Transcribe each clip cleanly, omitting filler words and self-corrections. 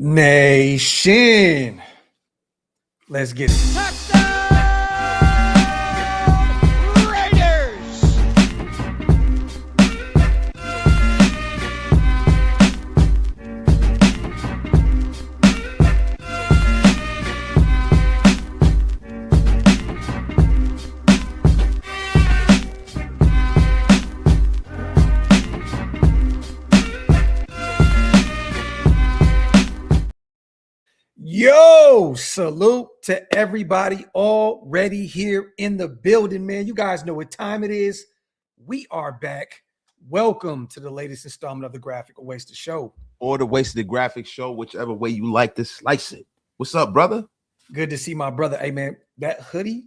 Nation. Let's get it. Touchdown, Raiders! Yo, salute to everybody already here in the building, man. You guys know what time it is. We are back. Welcome to the latest installment of the Graphk or Wasted Show. Or the Wasted Graphk Show, whichever way you like to slice it. What's up, brother? Good to see my brother. Hey, man, that hoodie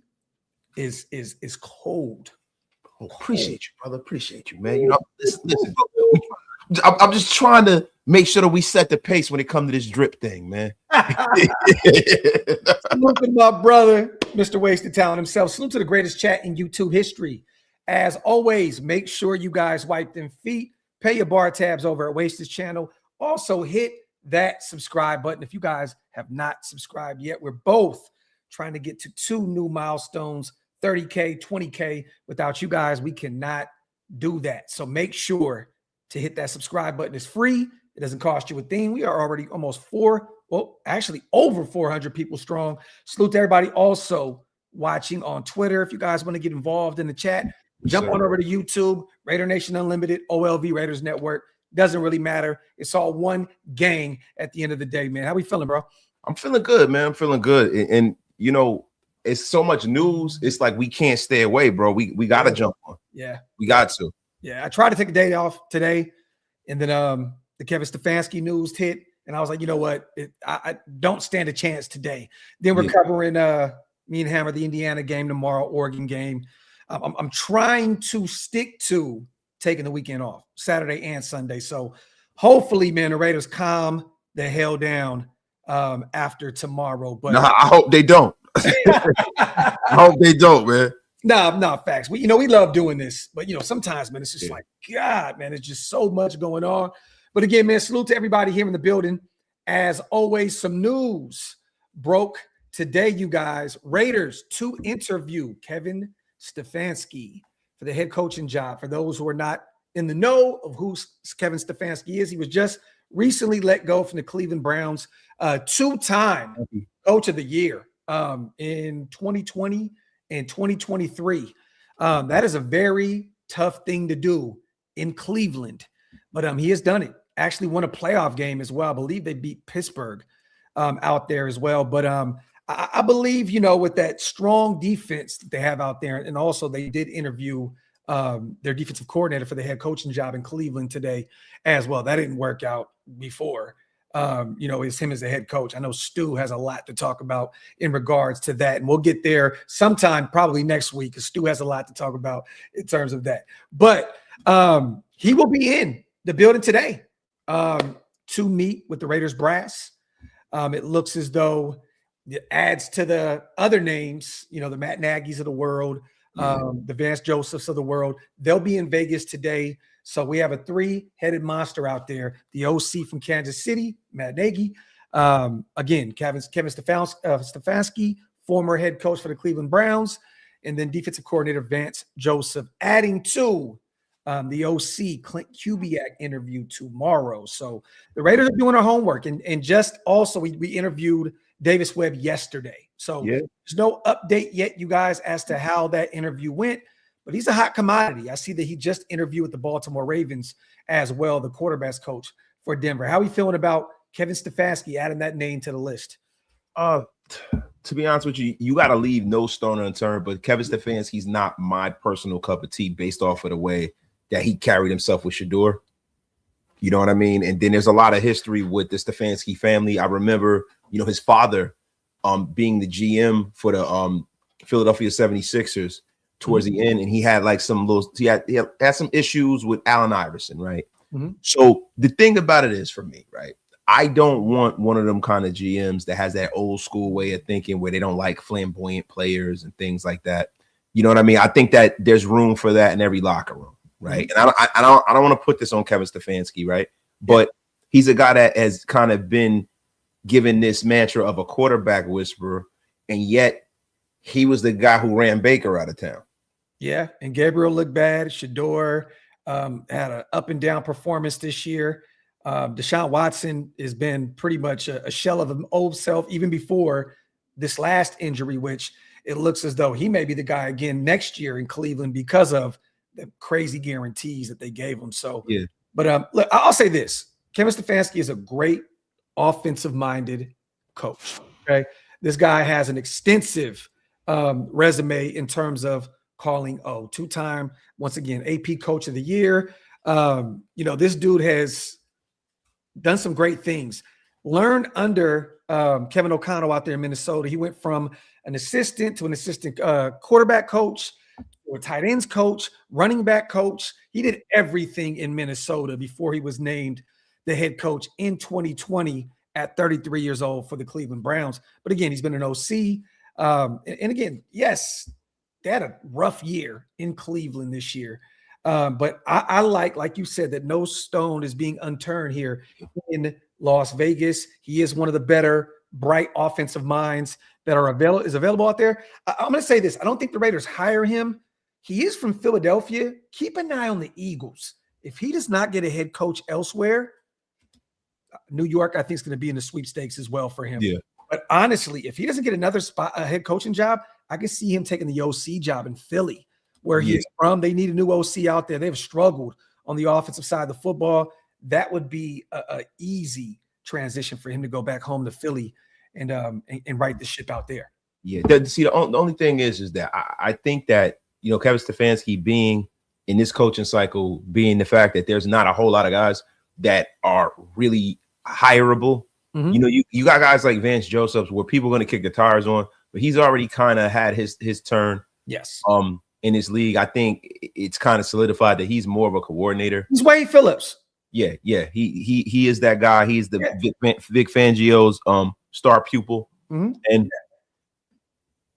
is cold. Oh, appreciate you, brother. Appreciate you, man. You know, listen, I'm just trying to make sure that we set the pace when it comes to this drip thing, man. Salute to my brother, Mr. Wasted Talent himself. Salute to the greatest chat in YouTube history. As always, make sure you guys wipe them feet. Pay your bar tabs over at Wasted's channel. Also, hit that subscribe button if you guys have not subscribed yet. We're both trying to get to 2 new milestones, 30K, 20K. Without you guys, we cannot do that. So make sure to hit that subscribe button. It's free. It doesn't cost you a thing. We are already almost over 400 people strong. Salute to everybody also watching on Twitter. If you guys want to get involved in the chat, jump on over to YouTube, Raider Nation Unlimited, OLV Raiders Network. Doesn't really matter. It's all one gang at the end of the day, man. How we feeling, bro? I'm feeling good, man. I'm feeling good. And you know, it's so much news. It's like we can't stay away, bro. We got to jump on. Yeah. We got to. Yeah, I tried to take a day off today, and then the Kevin Stefanski news hit, and I was like, you know what? I don't stand a chance today. Then we're covering me and Hammer, the Indiana game tomorrow, Oregon game. I'm trying to stick to taking the weekend off, Saturday and Sunday. So hopefully, man, the Raiders calm the hell down after tomorrow. But no, I hope they don't. I hope they don't, man. No, facts. We love doing this, but sometimes, man, it's just like, God, man, it's just so much going on. But again, man, salute to everybody here in the building. As always, some news broke today, you guys. Raiders to interview Kevin Stefanski for the head coaching job. For those who are not in the know of who Kevin Stefanski is, he was just recently let go from the Cleveland Browns, 2-time coach of the year in 2020 and 2023. That is a very tough thing to do in Cleveland, but he has done it. Actually won a playoff game as well. I believe they beat Pittsburgh out there as well. But I believe, with that strong defense that they have out there, and also they did interview their defensive coordinator for the head coaching job in Cleveland today as well. That didn't work out before. It's him as the head coach. I know Stu has a lot to talk about in regards to that, and we'll get there sometime probably next week because Stu has a lot to talk about in terms of that. But he will be in the building today to meet with the Raiders brass. It looks as though it adds to the other names, the Matt Nagy's of the world, the Vance Josephs of the world. They'll be in Vegas today. So we have a 3-headed monster out there. The OC from Kansas City, Matt Nagy. Again, Kevin Stefanski, former head coach for the Cleveland Browns, and then defensive coordinator Vance Joseph, adding to the OC Clint Kubiak interview tomorrow. So the Raiders are doing our homework, and just also we interviewed Davis Webb yesterday. So there's no update yet, you guys, as to how that interview went. But he's a hot commodity. I see that he just interviewed with the Baltimore Ravens as well, the quarterback's coach for Denver. How are you feeling about Kevin Stefanski adding that name to the list? To be honest with you, you got to leave no stone unturned. But Kevin Stefanski's not my personal cup of tea based off of the way that he carried himself with Shedeur. You know what I mean? And then there's a lot of history with the Stefanski family. I remember, his father being the GM for the Philadelphia 76ers. Towards the end, and he had like he had some issues with Allen Iverson, right? So the thing about it is, for me, right, I don't want one of them kind of GMs that has that old school way of thinking where they don't like flamboyant players and things like that. You know what I mean? I think that there's room for that in every locker room, right? And I don't want to put this on Kevin Stefanski, right? But he's a guy that has kind of been given this mantra of a quarterback whisperer, and yet he was the guy who ran Baker out of town. Yeah, and Gabriel looked bad. Shedeur had an up and down performance this year. Deshaun Watson has been pretty much a shell of an old self, even before this last injury, which it looks as though he may be the guy again next year in Cleveland because of the crazy guarantees that they gave him. So, yeah. But look, I'll say this. Kevin Stefanski is a great offensive-minded coach. Okay, this guy has an extensive resume in terms of calling two-time, once again, AP Coach of the Year. This dude has done some great things. Learned under Kevin O'Connell out there in Minnesota. He went from an assistant to an assistant quarterback coach, or tight ends coach, running back coach. He did everything in Minnesota before he was named the head coach in 2020 at 33 years old for the Cleveland Browns. But again, he's been an OC. And again, yes, they had a rough year in Cleveland this year. But I like you said, that no stone is being unturned here in Las Vegas. He is one of the better, bright offensive minds that are available out there. I'm going to say this. I don't think the Raiders hire him. He is from Philadelphia. Keep an eye on the Eagles. If he does not get a head coach elsewhere, New York, I think, is going to be in the sweepstakes as well for him. Yeah. But honestly, if he doesn't get another a head coaching job, I can see him taking the OC job in Philly, where he's from. They need a new OC out there. They've struggled on the offensive side of the football. That would be a easy transition for him to go back home to Philly and right the ship out there. Yeah. See, the only thing is that I think that, Kevin Stefanski being in this coaching cycle, being the fact that there's not a whole lot of guys that are really hireable. Mm-hmm. You got guys like Vance Josephs where people are going to kick the tires on, but he's already kind of had his turn. Yes. In this league, I think it's kind of solidified that he's more of a coordinator. He's Wade Phillips. Yeah. He is that guy. He's the Vic Fangio's star pupil. Mm-hmm. And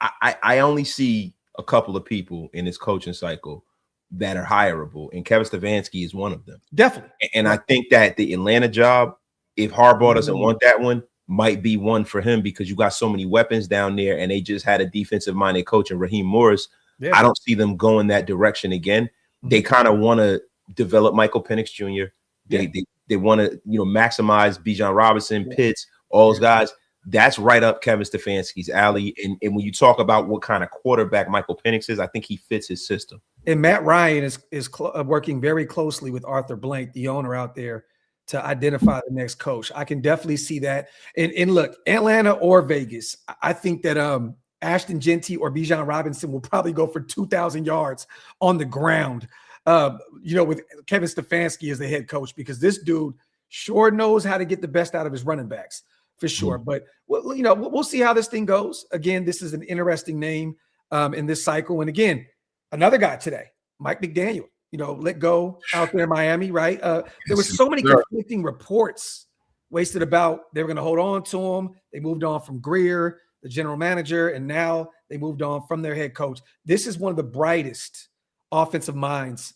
I only see a couple of people in this coaching cycle that are hireable, and Kevin Stefanski is one of them. Definitely. And I think that the Atlanta job, if Harbaugh doesn't want that one, might be one for him, because you got so many weapons down there, and they just had a defensive-minded coach in Raheem Morris. Yeah. I don't see them going that direction again. Mm-hmm. They kind of want to develop Michael Penix Jr. They want to maximize Bijan Robinson, Pitts, all those guys. That's right up Kevin Stefanski's alley. And when you talk about what kind of quarterback Michael Penix is, I think he fits his system. And Matt Ryan is working very closely with Arthur Blank, the owner out there, to identify the next coach. I can definitely see that. And look, Atlanta or Vegas, I think that Ashton Genty or Bijan Robinson will probably go for 2,000 yards on the ground, with Kevin Stefanski as the head coach, because this dude sure knows how to get the best out of his running backs, for sure. Mm-hmm. But we'll see how this thing goes. Again, this is an interesting name in this cycle. And again, another guy today, Mike McDaniel, let go out there in Miami, right? There was so many conflicting reports wasted about they were going to hold on to him. They moved on from Greer, the general manager, and now they moved on from their head coach. This is one of the brightest offensive minds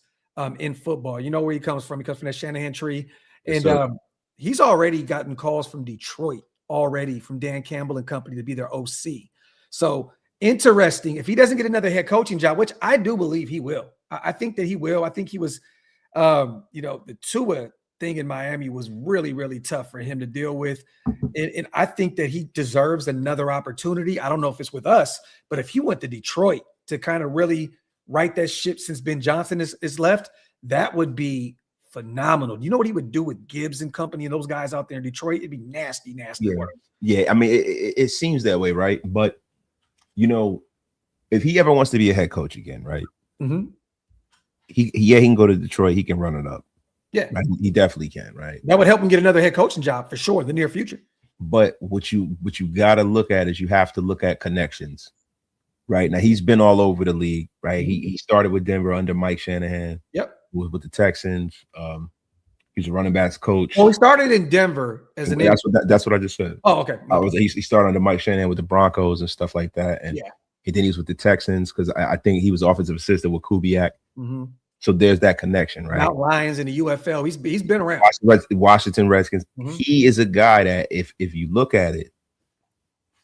in football. You know where he comes from. He comes from that Shanahan tree. And he's already gotten calls from Detroit already, from Dan Campbell and company, to be their OC. So interesting. If he doesn't get another head coaching job, which I do believe he will. I think that he will. I think he was, the Tua thing in Miami was really, really tough for him to deal with. And I think that he deserves another opportunity. I don't know if it's with us, but if he went to Detroit to kind of really right that ship since Ben Johnson is left, that would be phenomenal. Do you know what he would do with Gibbs and company and those guys out there in Detroit? It'd be nasty work. Yeah, I mean, it seems that way, right? But, if he ever wants to be a head coach again, right? Mm-hmm. He can go to Detroit. He can run it up. Yeah, right? He definitely can, right? That would help him get another head coaching job for sure in the near future. But what you got to look at is you have to look at connections, right? Now, he's been all over the league, right? He started with Denver under Mike Shanahan. Yep. With the Texans. He's a running backs coach. Well, he started in Denver as an. That's what I just said. Oh, okay. He started under Mike Shanahan with the Broncos and stuff like that, and then he was with the Texans because I think he was offensive assistant with Kubiak. Mm-hmm. So there's that connection, right? Mount Lions in the UFL. He's been around. Washington Redskins. He is a guy that if you look at it,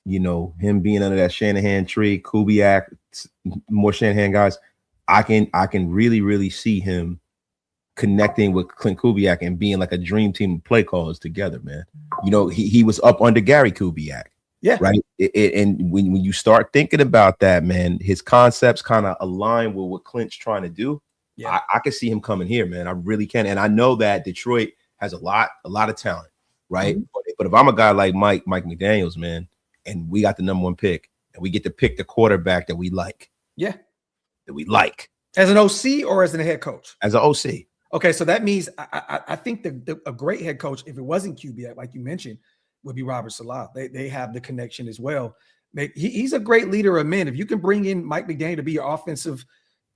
you know, him being under that Shanahan tree, Kubiak, more Shanahan guys, I can really, really see him connecting with Clint Kubiak and being like a dream team of play callers together, man. You know, he was up under Gary Kubiak. Yeah. Right. And when you start thinking about that, man, his concepts kind of align with what Clint's trying to do. Yeah. I can see him coming here, man. I really can. And I know that Detroit has a lot of talent, right? But if I'm a guy like Mike McDaniels, man, and we got the #1 pick, and we get to pick the quarterback that we like. Yeah. That we like. As an OC or as a head coach? As an OC. Okay, so that means I think a great head coach, if it wasn't QB, like you mentioned, would be Robert Saleh. They have the connection as well. He's a great leader of men. If you can bring in Mike McDaniel to be your offensive,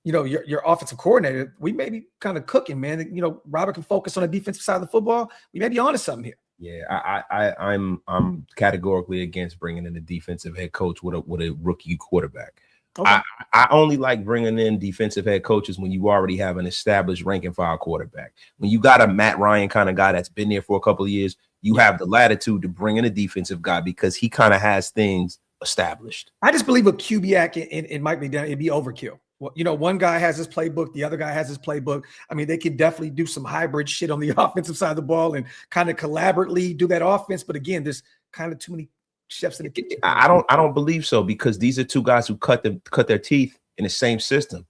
you know, your offensive coordinator, we may be kind of cooking, man. You know, Robert can focus on the defensive side of the football. We may be onto something here. Yeah, I'm categorically against bringing in a defensive head coach with a rookie quarterback. Okay. I only like bringing in defensive head coaches when you already have an established rank and file quarterback. When you got a Matt Ryan kind of guy that's been there for a couple of years, you have the latitude to bring in a defensive guy because he kind of has things established. I just believe with Kubiak and Mike McDaniel, it'd be overkill. Well, you know, one guy has his playbook, the other guy has his playbook. I mean, they can definitely do some hybrid shit on the offensive side of the ball and kind of collaboratively do that offense. But again, there's kind of too many chefs in the kitchen. I don't believe so, because these are two guys who cut their teeth in the same system.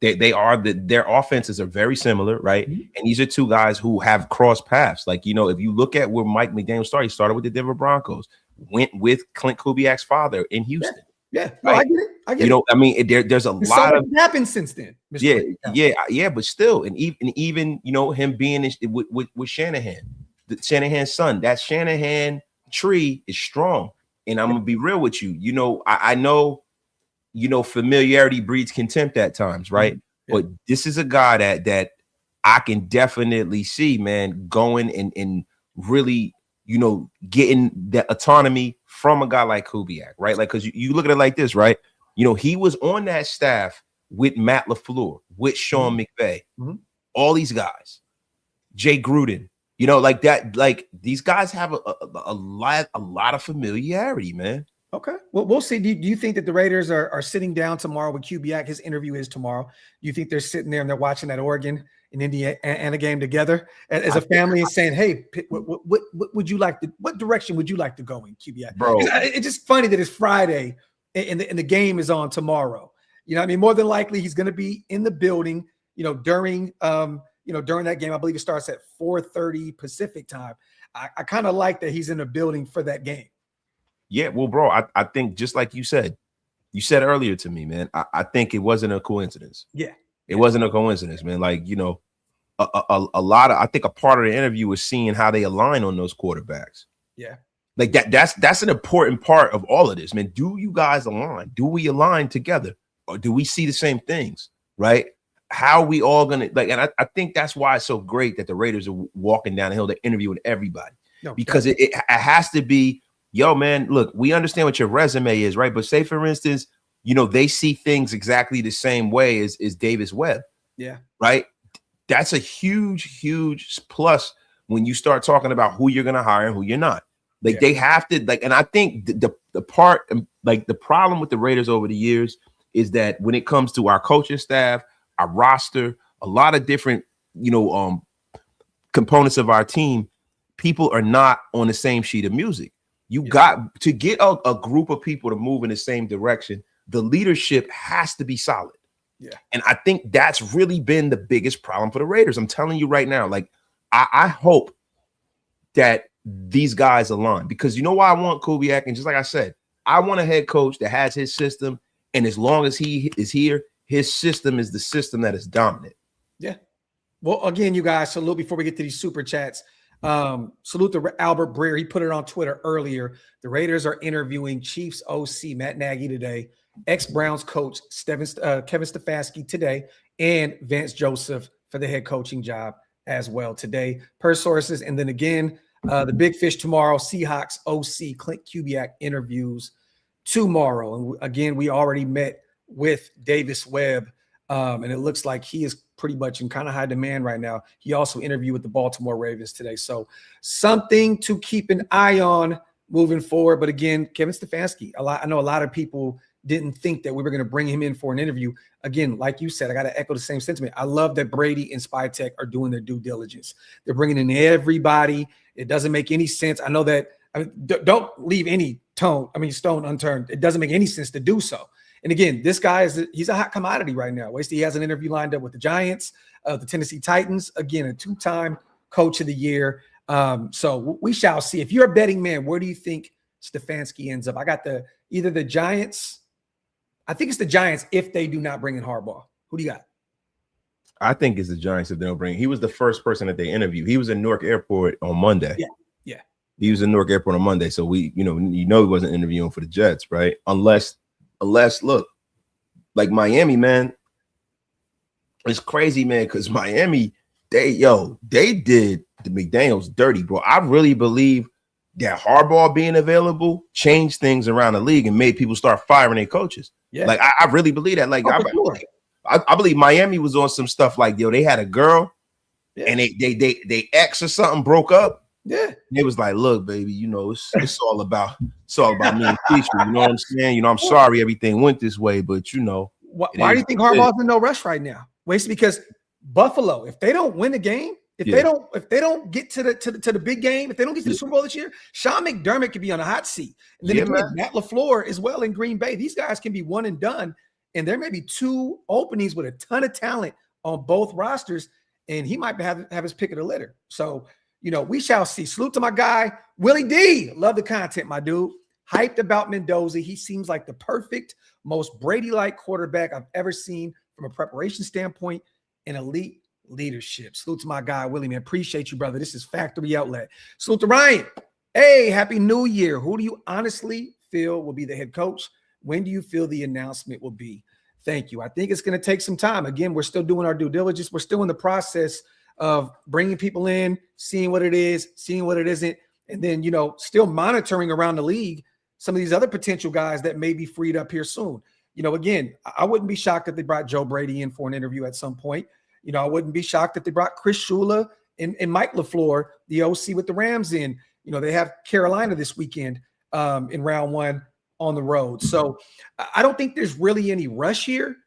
Their offenses are very similar, right? Mm-hmm. And these are two guys who have crossed paths. Like, you know, if you look at where Mike McDaniel started, he started with the Denver Broncos, went with Clint Kubiak's father in Houston. Yeah, no, right? I get it. You know, I mean, there's a lot of happened since then. Yeah, but still, and even you know, him being with Shanahan, Shanahan's son, that Shanahan tree is strong. And I'm gonna be real with you. You know, I know, you know, familiarity breeds contempt at times, right? Yeah. But this is a guy that I can definitely see, man, going and really, you know, getting that autonomy from a guy like Kubiak, right? Like, because you look at it like this, right? You know, he was on that staff with Matt LaFleur, with Sean McVay, all these guys, Jay Gruden, you know, like that. Like, these guys have a lot of familiarity, man. Okay, well, we'll see. Do you think that the Raiders are sitting down tomorrow with Kubiak? His interview is tomorrow. Do you think they're sitting there and they're watching that Oregon and Indiana game together as a family and saying, "Hey, what would you like to? What direction would you like to go in, Kubiak?" Bro, it's just funny that it's Friday and the game is on tomorrow. You know what I mean? More than likely, he's going to be in the building. You know, during that game. I believe it starts at 4:30 Pacific time. I kind of like that he's in the building for that game. Yeah, well, bro, I think just like you said earlier to me, man, I think it wasn't a coincidence. Yeah. It wasn't a coincidence, man. Like, you know, a lot of, I think a part of the interview was seeing how they align on those quarterbacks. Yeah. Like that's an important part of all of this, man. Do you guys align? Do we align together? Or do we see the same things? Right? How are we all gonna like? And I think that's why it's so great that the Raiders are walking down the hill, they're interviewing everybody. No, because it has to be, yo, man, look, we understand what your resume is, right? But say, for instance, you know, they see things exactly the same way as Davis Webb. Yeah. Right. That's a huge, huge plus when you start talking about who you're going to hire and who you're not. Like, they have to, like, and I think the part, like, the problem with the Raiders over the years is that when it comes to our coaching staff, our roster, a lot of different, you know, components of our team, people are not on the same sheet of music. You got to get a group of people to move in the same direction. The leadership has to be solid. Yeah. And I think that's really been the biggest problem for the Raiders. I'm telling you right now, like, I hope that these guys align, because you know why I want Kubiak? And just like I said, I want a head coach that has his system. And as long as he is here, his system is the system that is dominant. Yeah. Well, again, you guys, salute before we get to these super chats. Salute to Albert Breer. He put it on Twitter earlier. The Raiders are interviewing Chiefs OC Matt Nagy today, ex-Browns coach Kevin Stefanski today, and Vance Joseph for the head coaching job as well today, per sources. And then again, the big fish tomorrow, Seahawks OC Clint Kubiak interviews tomorrow. And again, we already met with Davis Webb And it looks like he is pretty much in kind of high demand right now. He also interviewed with the Baltimore Ravens today. So something to keep an eye on moving forward. But again, Kevin Stefanski, I know a lot of people didn't think that we were going to bring him in for an interview. Again, like you said, I got to echo the same sentiment. I love that Brady and Spytech are doing their due diligence. They're bringing in everybody. It doesn't make any sense. I know that. I mean, don't leave any stone unturned. It doesn't make any sense to do so. And again, this guy he's a hot commodity right now. He has an interview lined up with the Giants, the Tennessee Titans. Again, a 2-time Coach of the Year. So we shall see. If you're a betting man, where do you think Stefanski ends up? I got either the Giants. I think it's the Giants if they do not bring in Harbaugh. Who do you got? I think it's the Giants if they don't bring. He was the first person that they interviewed. He was in Newark Airport on Monday. Yeah. He was in Newark Airport on Monday. So he wasn't interviewing for the Jets, right? Unless look, like Miami, man, it's crazy, man, because Miami, they did the McDaniels dirty, bro. I really believe that Harbaugh being available changed things around the league and made people start firing their coaches. Yeah. Like I really believe that. Like I believe Miami was on some stuff like, they had a girl and they ex or something broke up. Yeah, and it was like, look, baby, it's all about me and Keisha. You know what I'm saying? I'm sorry everything went this way, but why do you think Harbaugh's in no rush right now? Waste because Buffalo, if they don't win the game, if they don't get to the big game, if they don't get to the Super Bowl this year, Sean McDermott could be on a hot seat, and then Matt LaFleur as well in Green Bay. These guys can be one and done, and there may be 2 openings with a ton of talent on both rosters, and he might have his pick of the litter. So. We shall see. Salute to my guy, Willie D. Love the content, my dude. Hyped about Mendoza. He seems like the perfect, most Brady-like quarterback I've ever seen from a preparation standpoint and elite leadership. Salute to my guy, Willie, man. Appreciate you, brother. This is Factory Outlet. Salute to Ryan. Hey, Happy New Year. Who do you honestly feel will be the head coach? When do you feel the announcement will be? Thank you. I think it's going to take some time. Again, we're still doing our due diligence. We're still in the process of bringing people in, seeing what it is, seeing what it isn't, and then, still monitoring around the league some of these other potential guys that may be freed up here soon. Again, I wouldn't be shocked if they brought Joe Brady in for an interview at some point. I wouldn't be shocked if they brought Chris Shula and Mike LaFleur, the OC with the Rams in. They have Carolina this weekend in round 1 on the road. So I don't think there's really any rush here.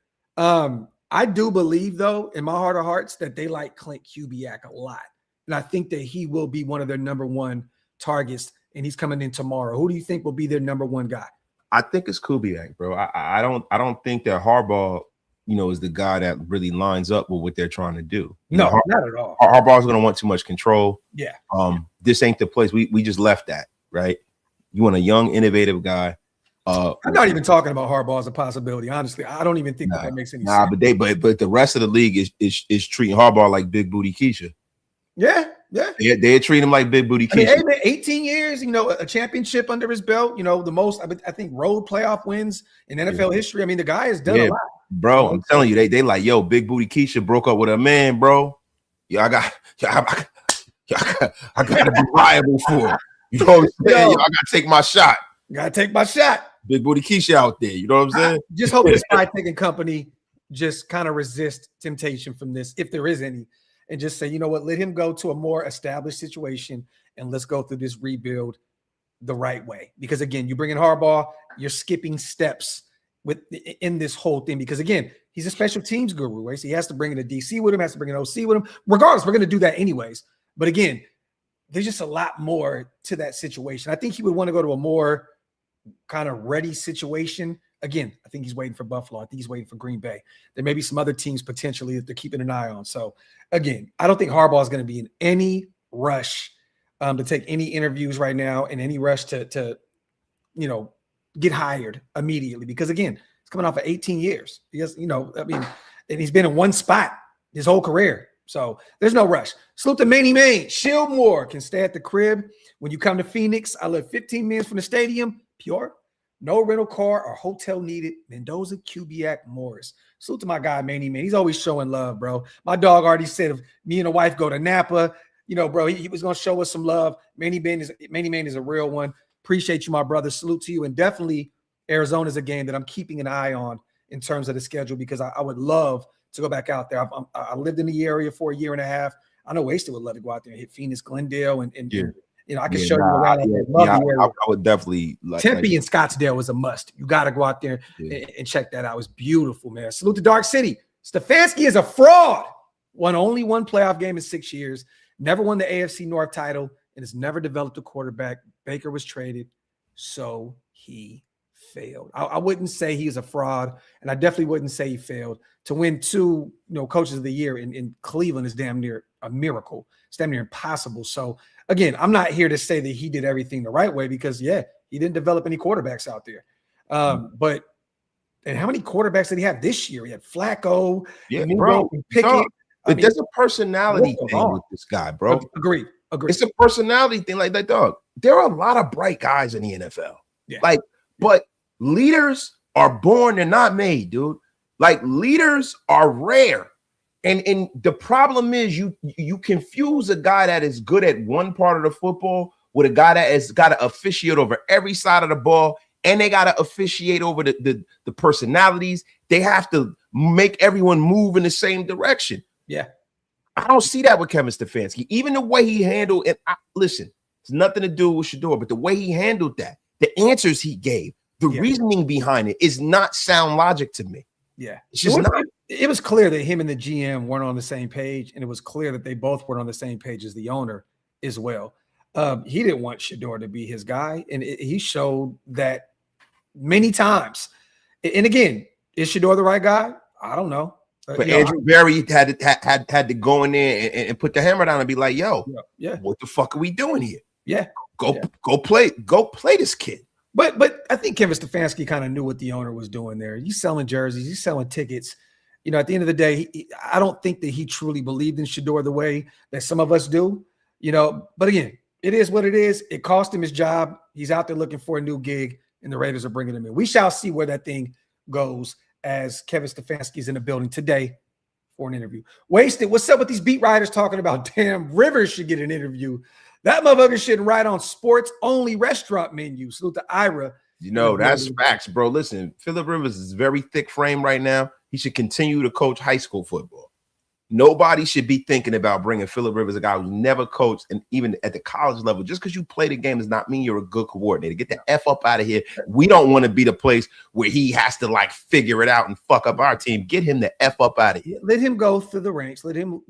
I do believe, though, in my heart of hearts, that they like Clint Kubiak a lot. And I think that he will be one of their number 1 targets, and he's coming in tomorrow. Who do you think will be their number 1 guy? I think it's Kubiak, bro. I don't think that Harbaugh, is the guy that really lines up with what they're trying to do. Not at all. Harbaugh's going to want too much control. Yeah. This ain't the place. We just left that, right? You want a young, innovative guy. I'm not even talking about Harbaugh as a possibility. Honestly, I don't even think that makes any sense. But the rest of the league is treating Harbaugh like Big Booty Keisha. Yeah. They treat him like Big Booty Keisha. Hey, man, 18 years, a championship under his belt. The most. I think road playoff wins in NFL history. The guy has done a lot, bro. I'm telling you, they like, Big Booty Keisha broke up with a man, bro. I got to be liable for it. You know what I'm saying? I got to take my shot. Gotta take my shot. Big Booty Keisha out there. You know what I'm saying? I just hope the Spytech company just kind of resist temptation from this, if there is any, and just say, let him go to a more established situation and let's go through this rebuild the right way. Because again, you bring in Harbaugh, you're skipping steps in this whole thing. Because again, he's a special teams guru, right? So he has to bring in a DC with him, has to bring an OC with him. Regardless, we're going to do that anyways. But again, there's just a lot more to that situation. I think he would want to go to a more kind of ready situation. Again, I think he's waiting for Buffalo. I think he's waiting for Green Bay. There may be some other teams potentially that they're keeping an eye on. So again, I don't think Harbaugh is going to be in any rush to take any interviews right now, and any rush to get hired immediately, because again, he's coming off of 18 years. He has, and he's been in one spot his whole career. So there's no rush. Salute to Manny Main. Shieldmore can stay at the crib when you come to Phoenix. I live 15 minutes from the stadium. Pure. No rental car or hotel needed. Mendoza, Kubiak, Morris. Salute to my guy, Manny Man. He's always showing love, bro. My dog already said if me and the wife go to Napa, bro, he was going to show us some love. Manny Man is a real one. Appreciate you, my brother. Salute to you. And definitely Arizona's a game that I'm keeping an eye on in terms of the schedule because I would love to go back out there. I lived in the area for a year and a half. I know Wasted would love to go out there and hit Phoenix, Glendale, and I can show you around. I would definitely Tempe and Scottsdale was a must. You got to go out there and check that out. It was beautiful, man. Salute to Dark City. Stefanski is a fraud. Won only one playoff game in 6 years. Never won the AFC North title and has never developed a quarterback. Baker was traded, so he failed. I wouldn't say he's a fraud, and I definitely wouldn't say he failed. To win 2, coaches of the year in Cleveland is damn near a miracle. It's damn near impossible. So again, I'm not here to say that he did everything the right way because he didn't develop any quarterbacks out there. But how many quarterbacks did he have this year? He had Flacco, Pickett. But there's a personality thing with this guy, bro. Agreed. It's a personality thing, like that, dog. There are a lot of bright guys in the NFL. Yeah. But leaders are born, they're not made, dude. Like, leaders are rare. And the problem is you confuse a guy that is good at one part of the football with a guy that has got to officiate over every side of the ball, and they got to officiate over the personalities. They have to make everyone move in the same direction. Yeah. I don't see that with Kevin Stefanski. Even the way he handled it, listen, it's nothing to do with Shedeur, but the way he handled that, the answers he gave, the reasoning behind it is not sound logic to me. Yeah. It's just not. It was clear that him and the GM weren't on the same page, and it was clear that they both weren't on the same page as the owner as well. He didn't want Shedeur to be his guy, and he showed that many times. And again, is Shedeur the right guy? I don't know. But Andrew Berry had to go in there and put the hammer down and be like, "Yo, what the fuck are we doing here? Yeah, go play this kid." But I think Kevin Stefanski kind of knew what the owner was doing there. He's selling jerseys, he's selling tickets. At the end of the day, I don't think that he truly believed in Shedeur the way that some of us do. But again, it is what it is. It cost him his job. He's out there looking for a new gig, and the Raiders are bringing him in. We shall see where that thing goes as Kevin Stefanski is in the building today for an interview. Wasted, what's up with these beat writers talking about damn Rivers should get an interview? That motherfucker shouldn't write on sports-only restaurant menus. Salute to Ira. That's facts, bro. Listen, Phillip Rivers is very thick frame right now. He should continue to coach high school football. Nobody should be thinking about bringing Phillip Rivers, a guy who never coached, and even at the college level, just because you play the game does not mean you're a good coordinator. Get the F up out of here. We don't want to be the place where he has to figure it out and fuck up our team. Get him the F up out of here. Let him go through the ranks. Let him,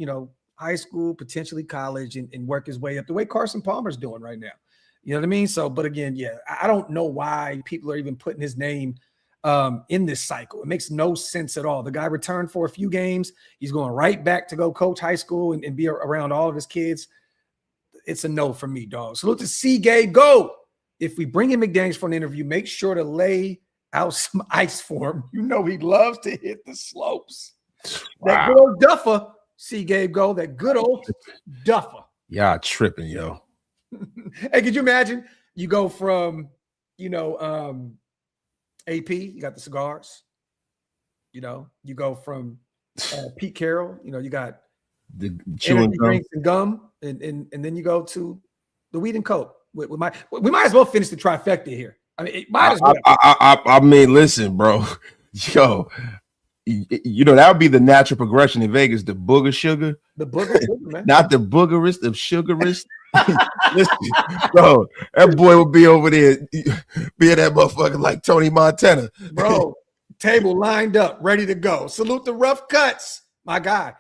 high school, potentially college, and work his way up the way Carson Palmer's doing right now. You know what I mean? So, but again, I don't know why people are even putting his name in this cycle. It makes no sense at all. The guy returned for a few games. He's going right back to go coach high school and be around all of his kids. It's a no for me, dog. Salute to C. Gabe. Go. If we bring in McDaniels for an interview, make sure to lay out some ice for him. He loves to hit the slopes. Wow. That good old duffer, C. Gabe. Go. That good old duffer. Y'all tripping, yo. Hey, could you imagine? You go from, AP, you got the cigars. You go from Pete Carroll. You got the chewing drinks and gum, and then you go to the weed and coke. We might as well finish the trifecta here. I mean, it might as well. I mean, listen, bro. Yo, that would be the natural progression in Vegas. The booger sugar. The booger sugar, man. Not the boogerist of sugarist. Listen, bro, that boy would be over there being that motherfucker like Tony Montana. Bro, table lined up, ready to go. Salute the rough cuts. My guy,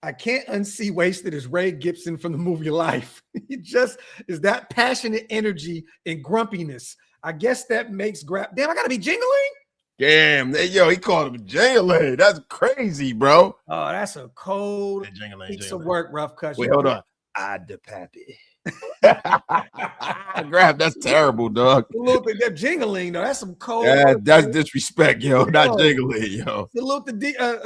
I can't unsee Wasted as Ray Gibson from the movie Life. He just is that passionate energy and grumpiness. I guess that makes Graphk. Damn, I got to be jingling? Damn, yo, he called him jingling. That's crazy, bro. Oh, that's a cold piece of work, rough cuts. Wait, hold on. The pappy. Graphk, that's terrible, dog. Salute to that jingling, though. That's some cold. Yeah, that's disrespect, yo. Not jingling, yo. Salute to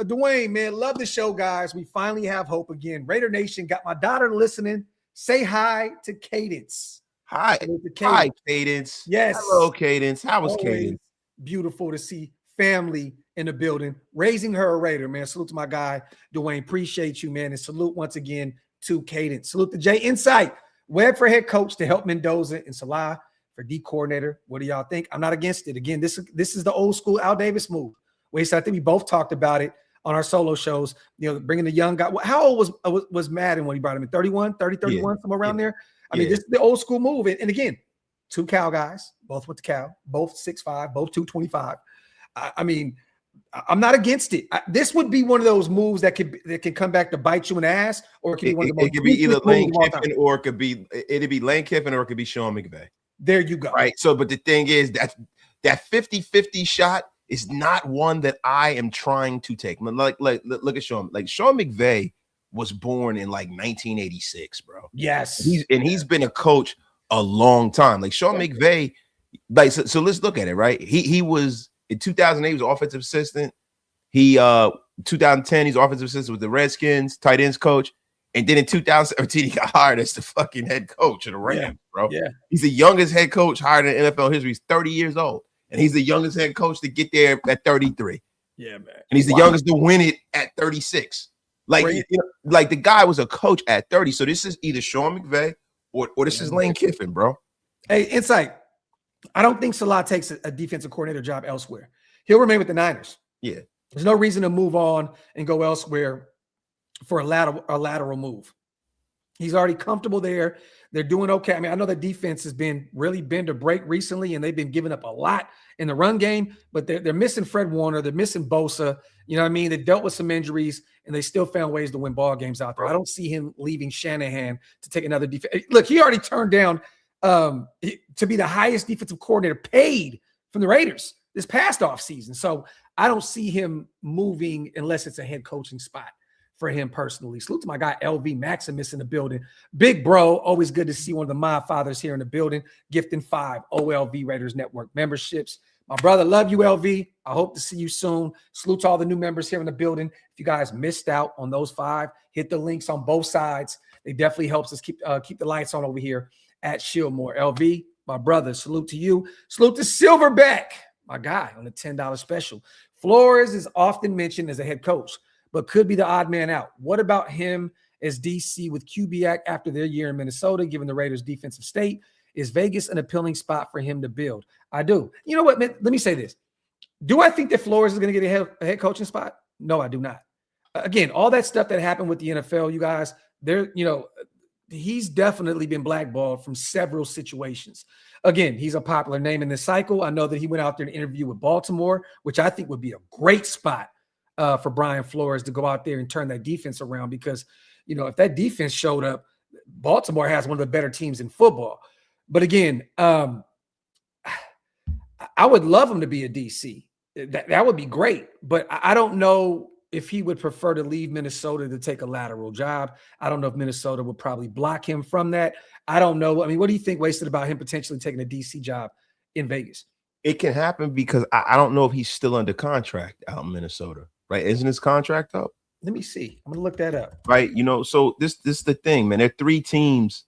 Dwayne, man. Love the show, guys. We finally have hope again. Raider Nation, got my daughter listening. Say hi to Cadence. Hi, Cadence. Yes. Hello, Cadence. How was Cadence? Beautiful to see family in the building, raising her a Raider, man. Salute to my guy, Dwayne. Appreciate you, man. And salute once again to Cadence. Salute to Jay Insight. Webb for head coach to help Mendoza, and Salah for D coordinator. What do y'all think? I'm not against it. Again, this is the old school Al Davis move. Wasted. I think we both talked about it on our solo shows, bringing the young guy. How old was Madden when he brought him in? 31, 31, somewhere around there? I mean, this is the old school move. And again, 2 Cal guys, both went to Cal, both 6'5", both 225. I mean, I'm not against it. This would be one of those moves that can come back to bite you in the ass, or it could be one of the most. It could be either Lane Kiffin, or it'd be Lane Kiffin, or it could be Sean McVay. There you go. Right. So, but the thing is that 50-50 shot is not one that I am trying to take. Like look at Sean. Like Sean McVay was born in like 1986, bro. Yes. He's been a coach a long time. Like Sean McVay, like so let's look at it, right? He was in 2008, he was offensive assistant. 2010, he's offensive assistant with the Redskins, tight ends coach. And then in 2017, he got hired as the fucking head coach of the Rams, bro. Yeah. He's the youngest head coach hired in NFL history. He's 30 years old. And he's the youngest head coach to get there at 33. Yeah, man. And he's the youngest to win it at 36. Like, like the guy was a coach at 30. So this is either Sean McVay or this is Lane Kiffin, bro. Hey, Insight. I don't think Salah takes a defensive coordinator job elsewhere. He'll remain with the Niners. Yeah. There's no reason to move on and go elsewhere for a lateral move. He's already comfortable there. They're doing okay. I mean, I know the defense has been really bend or break recently, and they've been giving up a lot in the run game, but they're missing Fred Warner. They're missing Bosa. You know what I mean? They dealt with some injuries, and they still found ways to win ball games out there. I don't see him leaving Shanahan to take another defense. Look, he already turned down to be the highest defensive coordinator paid from the Raiders this past offseason. So I don't see him moving unless it's a head coaching spot for him personally. Salute to my guy, LV Maximus in the building. Big bro, always good to see one of the Mod Fathers here in the building. Gifting 5 OLV Raiders Network memberships. My brother, love you, LV. I hope to see you soon. Salute to all the new members here in the building. If you guys missed out on those 5, hit the links on both sides. It definitely helps us keep the lights on over here at Shieldmore. LV, my brother, salute to you. Salute to Silverback, my guy, on the $10 special. Flores is often mentioned as a head coach, but could be the odd man out. What about him as DC with Kubiak after their year in Minnesota, given the Raiders' defensive state? Is Vegas an appealing spot for him to build? I do. You know what, man? Let me say this. Do I think that Flores is going to get a head coaching spot? No, I do not. Again, all that stuff that happened with the NFL, you guys, he's definitely been blackballed from several situations. Again, he's a popular name in this cycle. I know that he went out there to interview with Baltimore, which I think would be a great spot for Brian Flores to go out there and turn that defense around, because, if that defense showed up, Baltimore has one of the better teams in football. But again, I would love him to be a DC. That would be great. But I don't know if he would prefer to leave Minnesota to take a lateral job. I don't know if Minnesota would probably block him from that. I don't know. I mean, what do you think, Wasted, about him potentially taking a DC job in Vegas? It can happen because I don't know if he's still under contract out in Minnesota, right? Isn't his contract up? Let me see. I'm going to look that up. Right. So this is the thing, man. There are 3 teams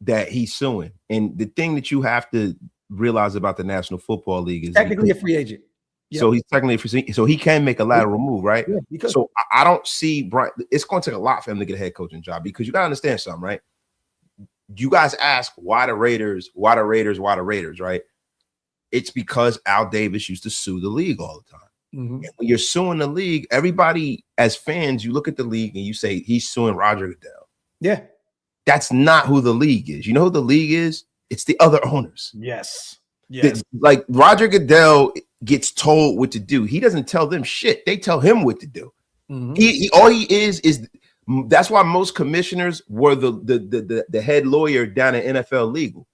that he's suing. And the thing that you have to realize about the National Football League is technically a free agent. Yep. So he's technically a free agent. So he can make a lateral move, right? Yeah, so I don't see Brian. It's going to take a lot for him to get a head coaching job, because you got to understand something, right? You guys ask why the Raiders, right? It's because Al Davis used to sue the league all the time. Mm-hmm. And when you're suing the league, everybody as fans, you look at the league and you say he's suing Roger Goodell. Yeah. That's not who the league is. You know who the league is? It's the other owners. Yes. Like Roger Goodell gets told what to do. He doesn't tell them shit. They tell him what to do. Mm-hmm. All he is that's why most commissioners were the head lawyer down at NFL Legal.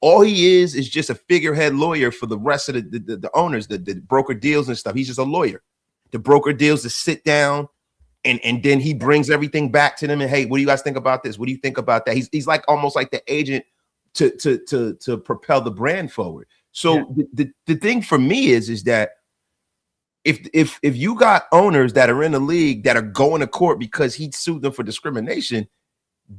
All he is just a figurehead lawyer for the rest of the owners, the broker deals and stuff. He's just a lawyer. The broker deals to sit down, and then he brings everything back to them. And hey, what do you guys think about this? What do you think about that? He's like almost like the agent to propel the brand forward. So the thing for me is that if you got owners that are in the league that are going to court because he sued them for discrimination,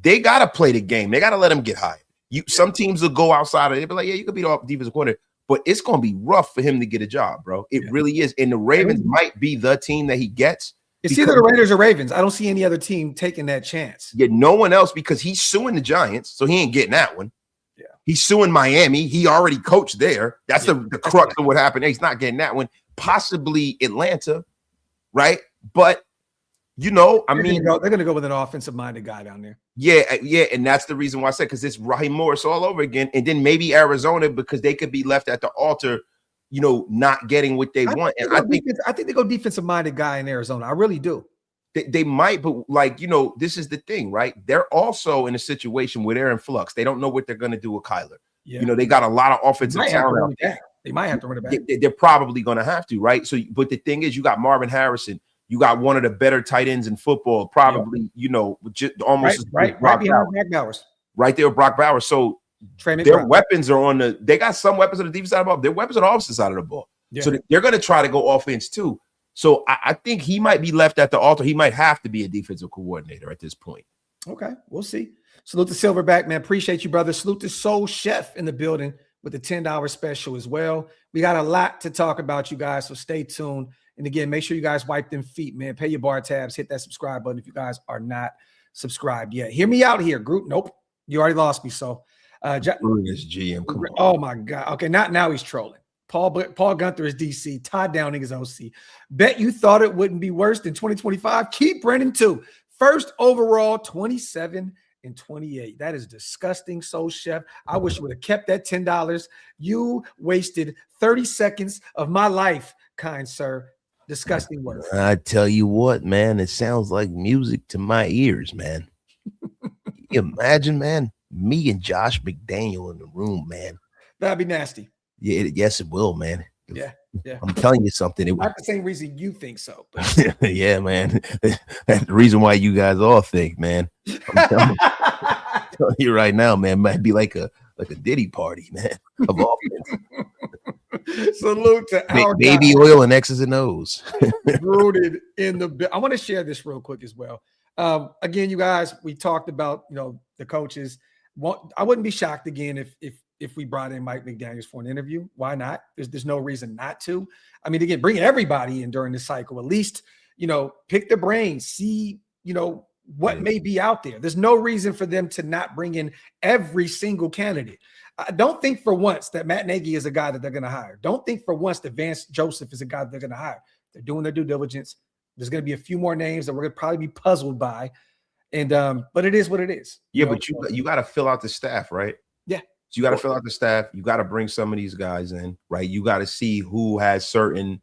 they got to play the game. They got to let him get hired. Some teams will go outside of it, be like, yeah, you could be the defensive coordinator, but it's going to be rough for him to get a job, bro. It really is. And the Ravens might be the team that he gets. It's either the Raiders or Ravens. I don't see any other team taking that chance. Yeah, no one else, because he's suing the Giants, so he ain't getting that one. Yeah, he's suing Miami. He already coached there. That's the crux of what happened. He's not getting that one. possibly Atlanta, right? But you know, I mean, they're going to go with an offensive-minded guy down there. Yeah, and that's the reason why I said, because it's Raheem Morris all over again, and then maybe Arizona, because they could be left at the altar, you know, not getting what they want. And I think they go defensive-minded guy in Arizona. I really do. They might, but like, you know, this is the thing, right? They're also in a situation where they're in flux. They don't know what they're going to do with Kyler. Yeah. You know, they got a lot of offensive talent out there. They might have to run it back. They're probably going to have to, right? So, but the thing is, you got Marvin Harrison. You got one of the better tight ends in football, probably, you know, just almost right behind Brock Bowers. Right there with Brock Bowers. So their weapons are on the – they got some weapons on the defense side of the ball. Their weapons on the offensive side of the ball. Yeah. So they're going to try to go offense too. So I think he might be left at the altar. He might have to be a defensive coordinator at this point. Okay, we'll see. Salute to Silverback, man. Appreciate you, brother. Salute to Soul Chef in the building with the $10 special as well. We got a lot to talk about, you guys, so stay tuned. And again, make sure you guys wipe them feet, man. Pay your bar tabs. Hit that subscribe button if you guys are not subscribed yet. Hear me out here, group. Nope. You already lost me. So, GM. Come on. Oh, my God. Okay, now he's trolling. Paul Gunther is DC. Todd Downing is OC. Bet you thought it wouldn't be worse than 2025. Keep Brennan, too. First overall, 27 and 28. That is disgusting, Soul Chef. I wish you would have kept that $10. You wasted 30 seconds of my life, kind sir. Disgusting word. I tell you what, man, it sounds like music to my ears, man. You imagine, man, me and Josh McDaniel in the room, man. That'd be nasty. Yeah, yes, it will, man. Yeah. I'm telling you something. It not the same reason you think so. But. Yeah, man. That's the reason why you guys all think, man. I'm telling you right now, man, might be like a Diddy party, man. Of offense. Salute to our baby guy. Oil and X's and O's. Rooted in the. I want to share this real quick as well. Again, you guys, we talked about the coaches. I wouldn't be shocked again if we brought in Mike McDaniels for an interview. Why not? There's no reason not to. I mean, again, bring everybody in during this cycle. At least pick their brains, see what may be out there. There's no reason for them to not bring in every single candidate. I don't think for once that Matt Nagy is a guy that they're going to hire. Don't think for once that Vance Joseph is a guy that they're going to hire. They're doing their due diligence. There's going to be a few more names that we're going to probably be puzzled by. And but it is what it is. Yeah, but you got to fill out the staff, right? Yeah. So you got to fill out the staff. You got to bring some of these guys in, right? You got to see who has certain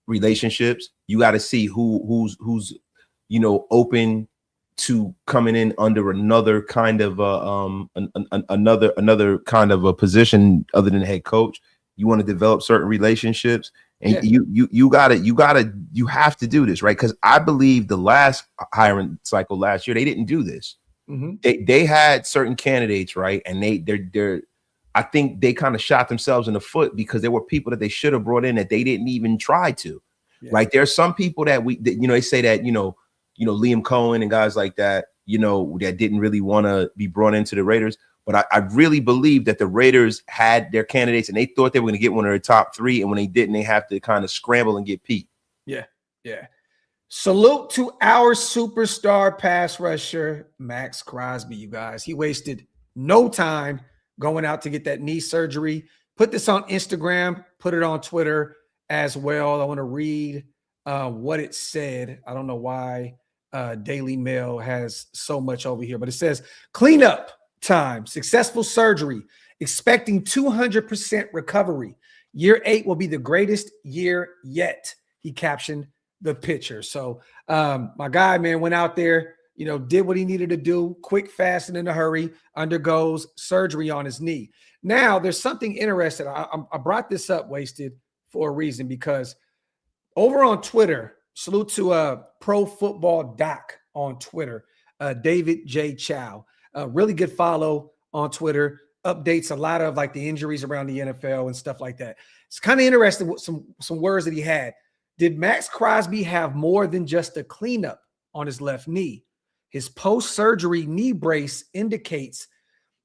relationships. You got to see who's open to coming in under another kind of another kind of a position other than head coach. You want to develop certain relationships, and you have to do this, right? Because I believe the last hiring cycle last year, they didn't do this. Mm-hmm. They had certain candidates, right? And they're I think they kind of shot themselves in the foot because there were people that they should have brought in that they didn't even try to. Yeah. Right? There's some people that they say that Liam Cohen and guys like that, that didn't really want to be brought into the Raiders. But I really believe that the Raiders had their candidates and they thought they were going to get one of their top three. And when they didn't, they have to kind of scramble and get Pete. Yeah. Yeah. Salute to our superstar pass rusher, Maxx Crosby, you guys. He wasted no time going out to get that knee surgery. Put this on Instagram, put it on Twitter as well. I want to read what it said. I don't know why Daily Mail has so much over here, but it says cleanup time, successful surgery, expecting 200% recovery. Year 8 will be the greatest year yet, he captioned the picture. So my guy, man, went out there, did what he needed to do, quick, fast, and in a hurry, undergoes surgery on his knee. Now, there's something interesting. I brought this up, Wasted, for a reason, because over on Twitter, salute to Pro Football Doc on Twitter, David J. Chow. Really good follow on Twitter, updates a lot of like the injuries around the NFL and stuff like that. It's kind of interesting with some words that he had. Did Maxx Crosby have more than just a cleanup on his left knee? His post-surgery knee brace indicates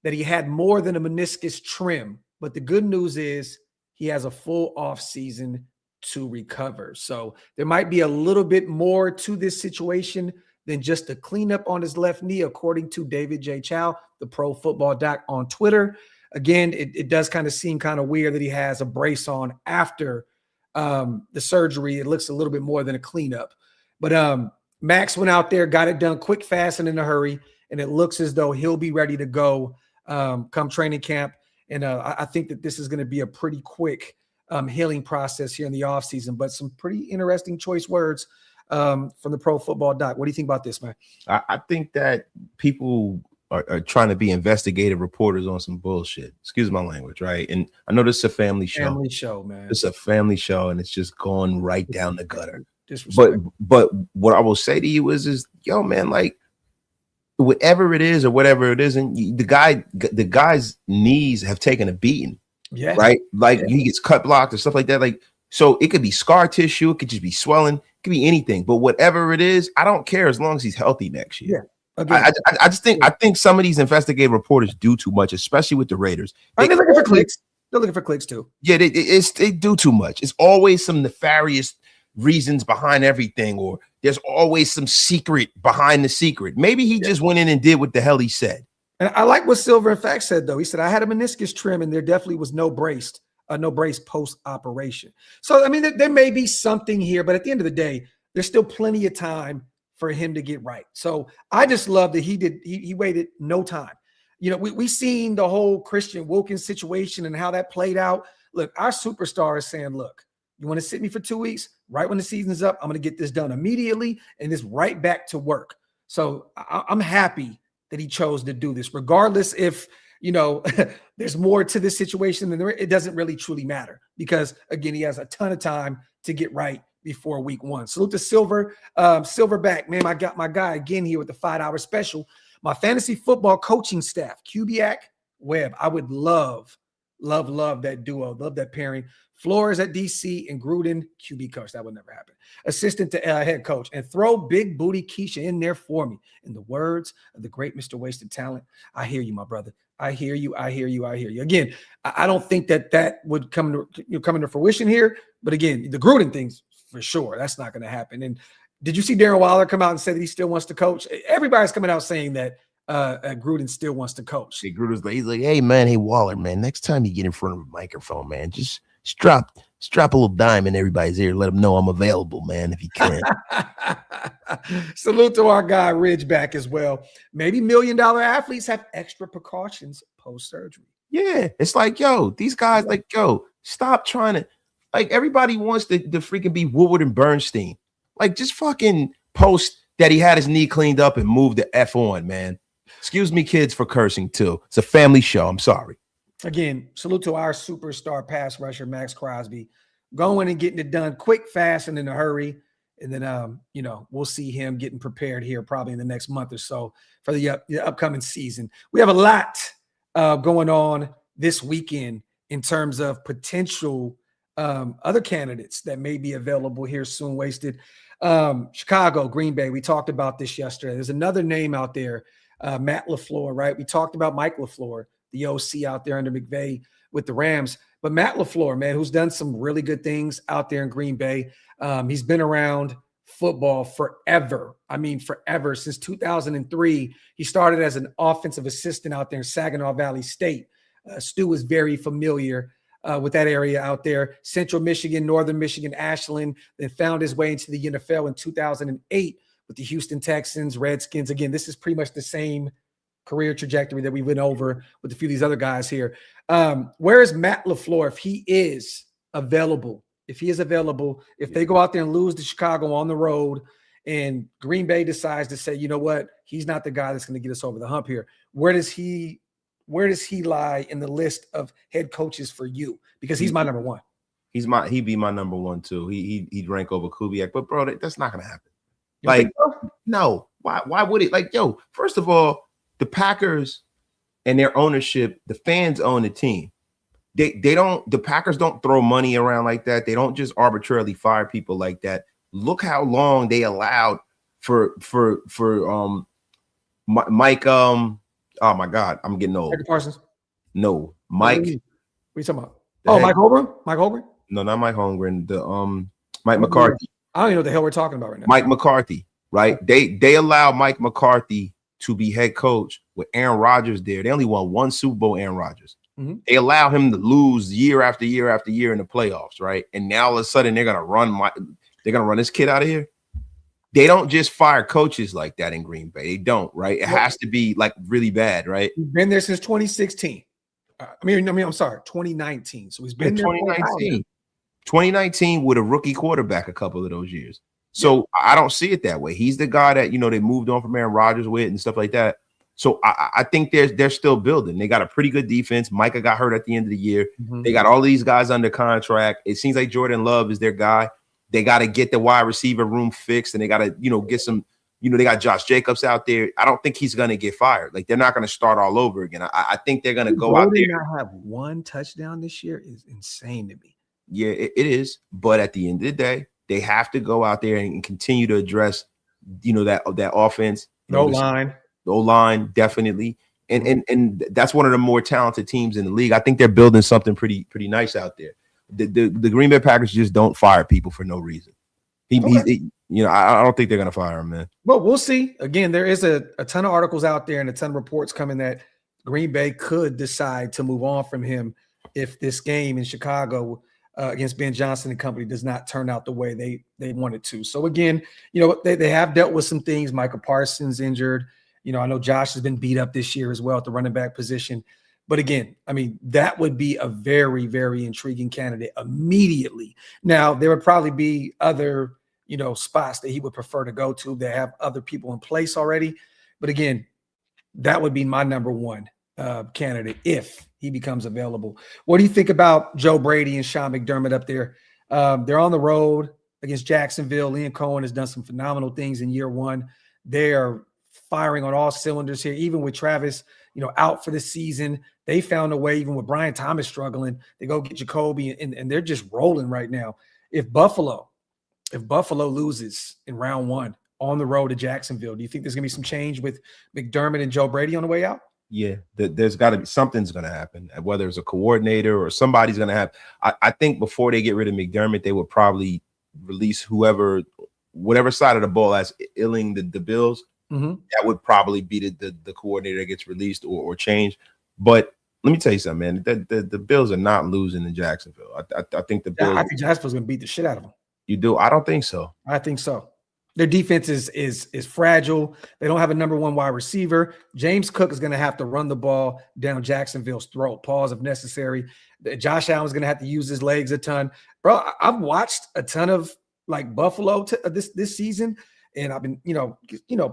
that he had more than a meniscus trim. But the good news is he has a full off season to recover. So there might be a little bit more to this situation than just a cleanup on his left knee, according to David J. Chow, the Pro Football Doc on Twitter. Again, it does kind of seem kind of weird that he has a brace on after the surgery, it looks a little bit more than a cleanup. But Maxx went out there, got it done quick, fast, and in a hurry, and it looks as though he'll be ready to go come training camp. And I think that this is going to be a pretty quick healing process here in the offseason, but some pretty interesting choice words from the Pro Football Doc. What do you think about this, man? I think that people are trying to be investigative reporters on some bullshit. Excuse my language, right? And I know this is a family show. Family show, man. It's a family show, and it's just going right down the gutter. But what I will say to you is yo, man, like whatever it is or whatever it isn't, the guy's knees have taken a beating. Yeah. Right. Like he gets cut blocked or stuff like that. Like, so it could be scar tissue. It could just be swelling. It could be anything. But whatever it is, I don't care as long as he's healthy next year. Yeah. Again, I think some of these investigative reporters do too much, especially with the Raiders. They're looking for clicks. They're looking for clicks too. Yeah, they do too much. It's always some nefarious reasons behind everything, or there's always some secret behind the secret. Maybe he just went in and did what the hell he said. And I like what Silver in fact said, though. He said, I had a meniscus trim and there definitely was no brace post-operation. So, I mean, there may be something here, but at the end of the day, there's still plenty of time for him to get right. So I just love that he waited no time. You know, we seen the whole Christian Wilkins situation and how that played out. Look, our superstar is saying, look, you want to sit me for 2 weeks? Right when the season's up, I'm going to get this done immediately and it's right back to work. So I'm happy that he chose to do this, regardless if, you know, there's more to this situation than it doesn't really truly matter because, again, he has a ton of time to get right before week 1. Salute to Silver. Silverback, man, I got my guy again here with the $5 special. My fantasy football coaching staff, Kubiak, Webb. I would love that duo. Love that pairing. Flores at DC and Gruden, QB coach. That would never happen. Assistant to head coach. And throw big booty Keisha in there for me. In the words of the great Mr. Wasted Talent, I hear you, my brother. I hear you. Again, I don't think that would come into fruition here. But again, the Gruden things, for sure, that's not going to happen. And did you see Darren Waller come out and say that he still wants to coach? Everybody's coming out saying that Gruden still wants to coach. Hey, he's like, hey, man, hey, Waller, man, next time you get in front of a microphone, man, just drop a little dime in everybody's ear. Let them know I'm available, man, if you can. Salute to our guy Ridgeback as well. Maybe $1 million athletes have extra precautions post-surgery. Yeah, it's like, yo, these guys, like, yo, stop trying to, like, everybody wants to freaking be Woodward and Bernstein. Like, just fucking post that he had his knee cleaned up and moved the F on, man. Excuse me, kids, for cursing too. It's a family show. I'm sorry. Again, salute to our superstar pass rusher, Maxx Crosby, going and getting it done quick, fast, and in a hurry. And then, you know, we'll see him getting prepared here probably in the next month or so for the upcoming season. We have a lot going on this weekend in terms of potential other candidates that may be available here soon. Wasted. Chicago, Green Bay. We talked about this yesterday. There's another name out there, Matt LaFleur, right? We talked about Mike LaFleur, the OC out there under McVay with the Rams. But Matt LaFleur, man, who's done some really good things out there in Green Bay. He's been around football forever. I mean, forever. Since 2003, he started as an offensive assistant out there in Saginaw Valley State. Stu is very familiar with that area out there. Central Michigan, Northern Michigan, Ashland, then found his way into the NFL in 2008 with the Houston Texans, Redskins. Again, this is pretty much the same career trajectory that we went over with a few of these other guys here. Where is Matt LaFleur if he is available? If they go out there and lose to Chicago on the road and Green Bay decides to say, you know what, he's not the guy that's going to get us over the hump here. Where does he lie in the list of head coaches for you? Because he's my number one. He'd be my number one too. He'd rank over Kubiak, but bro, that's not going to happen. No. Why would it? Like, yo, first of all, the Packers and their ownership, the fans own the team. The Packers don't throw money around like that. They don't just arbitrarily fire people like that. Look how long they allowed for Mike. Oh my God, I'm getting old. Michael Parsons. No, Mike. What are you talking about? Mike Holmgren? Mike Holmgren? No, not Mike Holmgren. The Mike McCarthy. I don't even know what the hell we're talking about right now. Mike McCarthy, right? They allowed Mike McCarthy to be head coach with Aaron Rodgers there. They only won one Super Bowl, Aaron Rodgers. They allow him to lose year after year after year in the playoffs, right? And now all of a sudden they're gonna run this kid out of here. They don't just fire coaches like that in Green Bay. They don't, right? It has to be like really bad, right? He's been there since 2016. I'm sorry, 2019. So he's been there 2019. 2019 with a rookie quarterback a couple of those years. So I don't see it that way. He's the guy that, they moved on from Aaron Rodgers with and stuff like that. So I think they're still building. They got a pretty good defense. Micah got hurt at the end of the year. They got all these guys under contract. It seems like Jordan Love is their guy. They got to get the wide receiver room fixed, and they got to, get some, they got Josh Jacobs out there. I don't think he's going to get fired. Like, they're not going to start all over again. I think they're going to go out there. Not have one touchdown this year is insane to me. Yeah, it is. But at the end of the day, they have to go out there and continue to address, that offense. The O-line, definitely. And that's one of the more talented teams in the league. I think they're building something pretty nice out there. The Green Bay Packers just don't fire people for no reason. I don't think they're going to fire him, man. Well, we'll see. Again, there is a ton of articles out there and a ton of reports coming that Green Bay could decide to move on from him if this game in Chicago against Ben Johnson and company does not turn out the way they wanted to. So again, they have dealt with some things. Micah Parsons injured. I know Josh has been beat up this year as well at the running back position. But again, that would be a very, very intriguing candidate immediately. Now, there would probably be other, spots that he would prefer to go to. They have other people in place already. But again, that would be my number one candidate if he becomes available. What do you think about Joe Brady and Sean McDermott up there? They're on the road against Jacksonville. Liam Cohen has done some phenomenal things in year one. They are firing on all cylinders here, even with Travis, out for the season. They found a way, even with Brian Thomas struggling, they go get Jacoby, and they're just rolling right now. If Buffalo loses in round one on the road to Jacksonville, do you think there's going to be some change with McDermott and Joe Brady on the way out? Yeah, there's got to be something's going to happen, whether it's a coordinator or somebody's going to have. I think before they get rid of McDermott, they would probably release whatever side of the ball that's illing the Bills. That would probably be the coordinator that gets released or changed. But let me tell you something, man. The Bills are not losing in Jacksonville. I think the Bills. I think Jacksonville's going to beat the shit out of them. You do? I don't think so. I think so. Their defense is fragile. They don't have a number one wide receiver. James Cook is going to have to run the ball down Jacksonville's throat. Pause if necessary. Josh Allen's going to have to use his legs a ton. Bro, I've watched a ton of Buffalo this season. And I've been,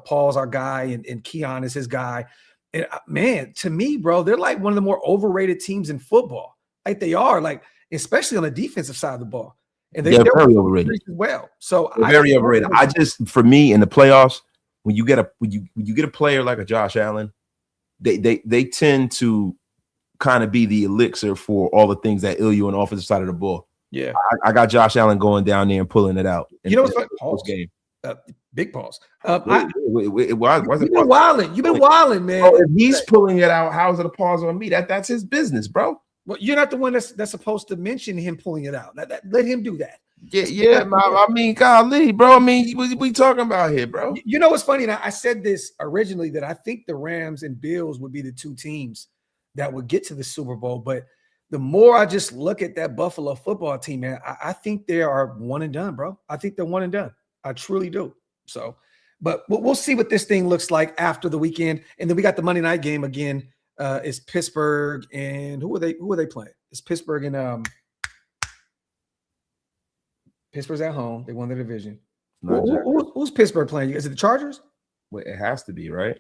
Paul's our guy and Keon is his guy. And man, to me, bro, they're like one of the more overrated teams in football. Like they are, especially on the defensive side of the ball. And they're very overrated as well. So very overrated. For me in the playoffs, when you get a player like a Josh Allen, they tend to kind of be the elixir for all the things that ill you on the offensive side of the ball. Yeah, I got Josh Allen going down there and pulling it out. What's like game. Big pause. You've been wilding, man. Bro, if he's pulling it out, how's it a pause on me? That's his business, bro. Well, you're not the one that's supposed to mention him pulling it out. Let him do that. Yeah. Golly, bro. What we talking about here, bro? You know what's funny? And I said this originally that I think the Rams and Bills would be the two teams that would get to the Super Bowl. But the more I just look at that Buffalo football team, man, I think they are one and done, bro. I think they're one and done. I truly do. So, but we'll see what this thing looks like after the weekend. And then we got the Monday night game again. It's Pittsburgh and who are they playing? It's Pittsburgh and Pittsburgh's at home. They won their division. Who's Pittsburgh playing? Is it the Chargers? Wait, it has to be, right?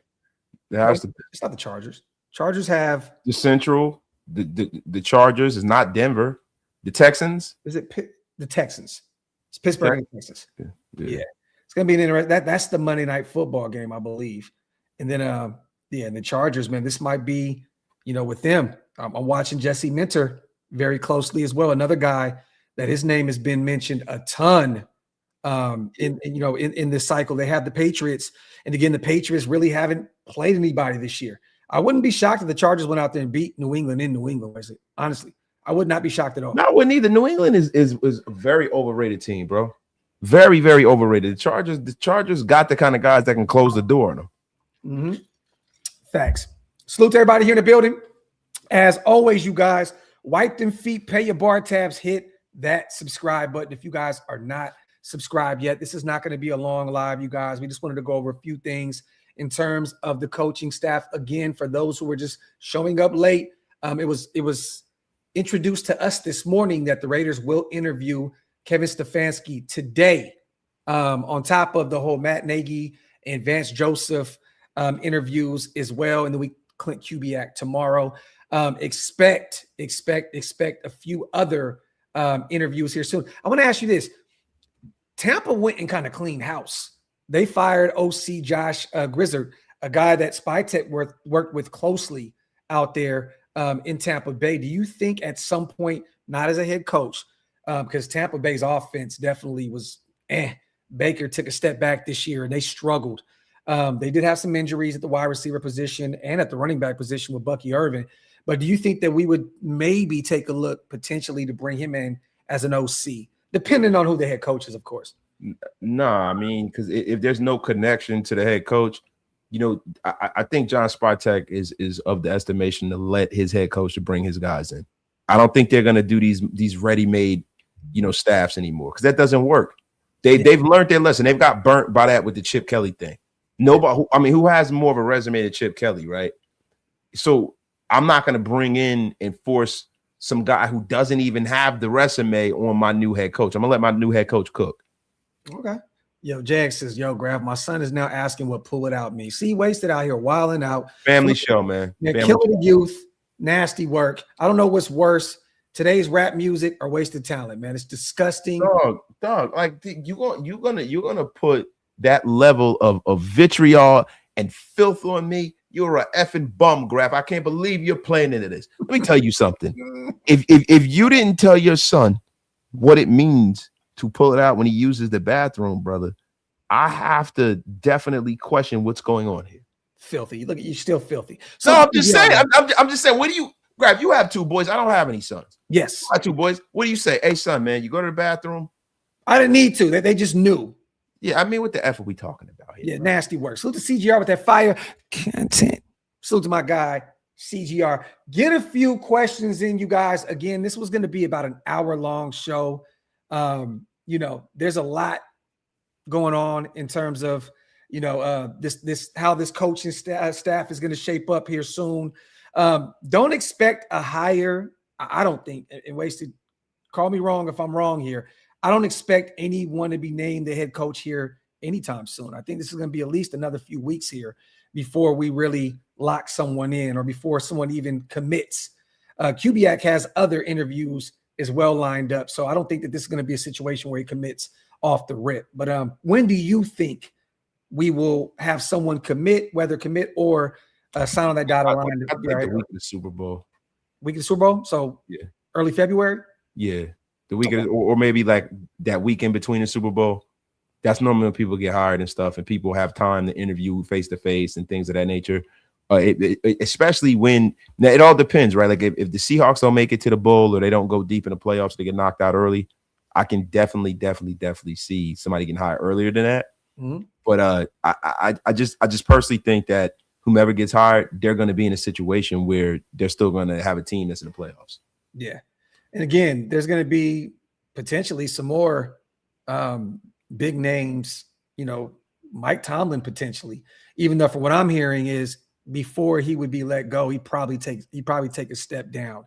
It has to be. It's not the Chargers. Chargers have the Central. The Chargers is not Denver. The Texans. Is it the Texans? It's Pittsburgh and Texas. Yeah. It's gonna be an interesting. That's the Monday night football game, I believe. And then and the Chargers, man, this might be, with them. I'm watching Jesse Minter very closely as well. Another guy that his name has been mentioned a ton in this cycle. They have the Patriots, and again, the Patriots really haven't played anybody this year. I wouldn't be shocked if the Chargers went out there and beat New England in New England. Honestly, I would not be shocked at all. No, I wouldn't either. New England is a very overrated team, bro. Very, very overrated. The Chargers got the kind of guys that can close the door on them. Facts. Salute to everybody here in the building. As always, you guys, wipe them feet, pay your bar tabs, hit that subscribe button if you guys are not subscribed yet. This is not going to be a long live, you guys. We just wanted to go over a few things in terms of the coaching staff. Again, for those who were just showing up late, it was introduced to us this morning that the Raiders will interview Kevin Stefanski today, on top of the whole Matt Nagy and Vance Joseph interviews as well. And then Clint Kubiak tomorrow. Expect a few other interviews here soon. I want to ask you this. Tampa went and kind of cleaned house. They fired OC Josh Grizzard, a guy that Spytech worked with closely out there in Tampa Bay. Do you think at some point, not as a head coach, because Tampa Bay's offense definitely was Baker took a step back this year and they struggled. They did have some injuries at the wide receiver position and at the running back position with Bucky Irvin. But do you think that we would maybe take a look potentially to bring him in as an OC, depending on who the head coach is, of course? No, I mean, because if there's no connection to the head coach, I think John Spytek is of the estimation to let his head coach to bring his guys in. I don't think they're going to do these ready-made, staffs anymore, because that doesn't work. They've learned their lesson. They've got burnt by that with the Chip Kelly thing. Nobody, who has more of a resume than Chip Kelly, right? So I'm not going to bring in and force some guy who doesn't even have the resume on my new head coach. I'm going to let my new head coach cook. Okay. Yo, Jag says, Graphk, my son is now asking what pull it out means. See, wasted out here, wilding out. Family show, man. Killing the youth, nasty work. I don't know what's worse, today's rap music or wasted talent, man. It's disgusting. Dog, like you're gonna put that level of vitriol and filth on me. You're a effing bum, Graphk. I can't believe you're playing into this. Let me tell you something. If you didn't tell your son what it means to pull it out when he uses the bathroom, brother, I have to definitely question what's going on here. Filthy. Look, you're still filthy. So I'm just saying. I'm just saying. What do you, Graphk? You have two boys. I don't have any sons. Yes, I have two boys. What do you say? Hey, son, man, you go to the bathroom. I didn't need to. They just knew. Yeah, I mean, what the F are we talking about here? Yeah, bro? Nasty work. Salute to CGR with that fire content. Salute to my guy, CGR. Get a few questions in, you guys. Again, this was going to be about an hour-long show. There's a lot going on in terms of, this how this coaching staff is going to shape up here soon. Don't expect a hire. I don't think, and Wasted, call me wrong if I'm wrong here. I don't expect anyone to be named the head coach here anytime soon. I think this is going to be at least another few weeks here before we really lock someone in or before someone even commits. Kubiak has other interviews as well lined up. So I don't think that this is going to be a situation where he commits off the rip. But when do you think we will have someone commit, whether commit or sign on that dotted line? I think the week of the Super Bowl. Week of the Super Bowl? So yeah, early February? Yeah. The week or maybe like that weekend between the Super Bowl. That's normally when people get hired and stuff, and people have time to interview face to face and things of that nature. Especially when now it all depends, right? Like if the Seahawks don't make it to the bowl or they don't go deep in the playoffs, they get knocked out early. I can definitely see somebody getting hired earlier than that. Mm-hmm. But I just personally think that whomever gets hired, they're going to be in a situation where they're still going to have a team that's in the playoffs. Yeah. And again, there's going to be potentially some more big names, Mike Tomlin potentially, even though from what I'm hearing is before he would be let go, he'd probably take a step down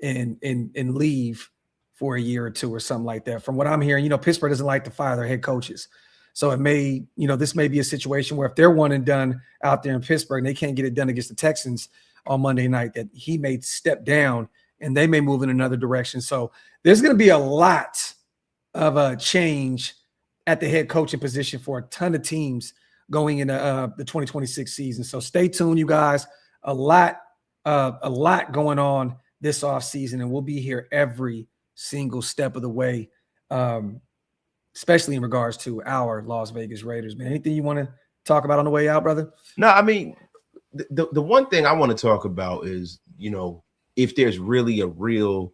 and leave for a year or two or something like that. From what I'm hearing, Pittsburgh doesn't like to fire their head coaches. So it may, this may be a situation where if they're one and done out there in Pittsburgh and they can't get it done against the Texans on Monday night, that he may step down and they may move in another direction. So there's going to be a lot of a change at the head coaching position for a ton of teams going into the 2026 season. So stay tuned, you guys. A lot going on this offseason, and we'll be here every single step of the way, especially in regards to our Las Vegas Raiders. Man, anything you want to talk about on the way out, brother? No, I mean, the one thing I want to talk about is, if there's really a real,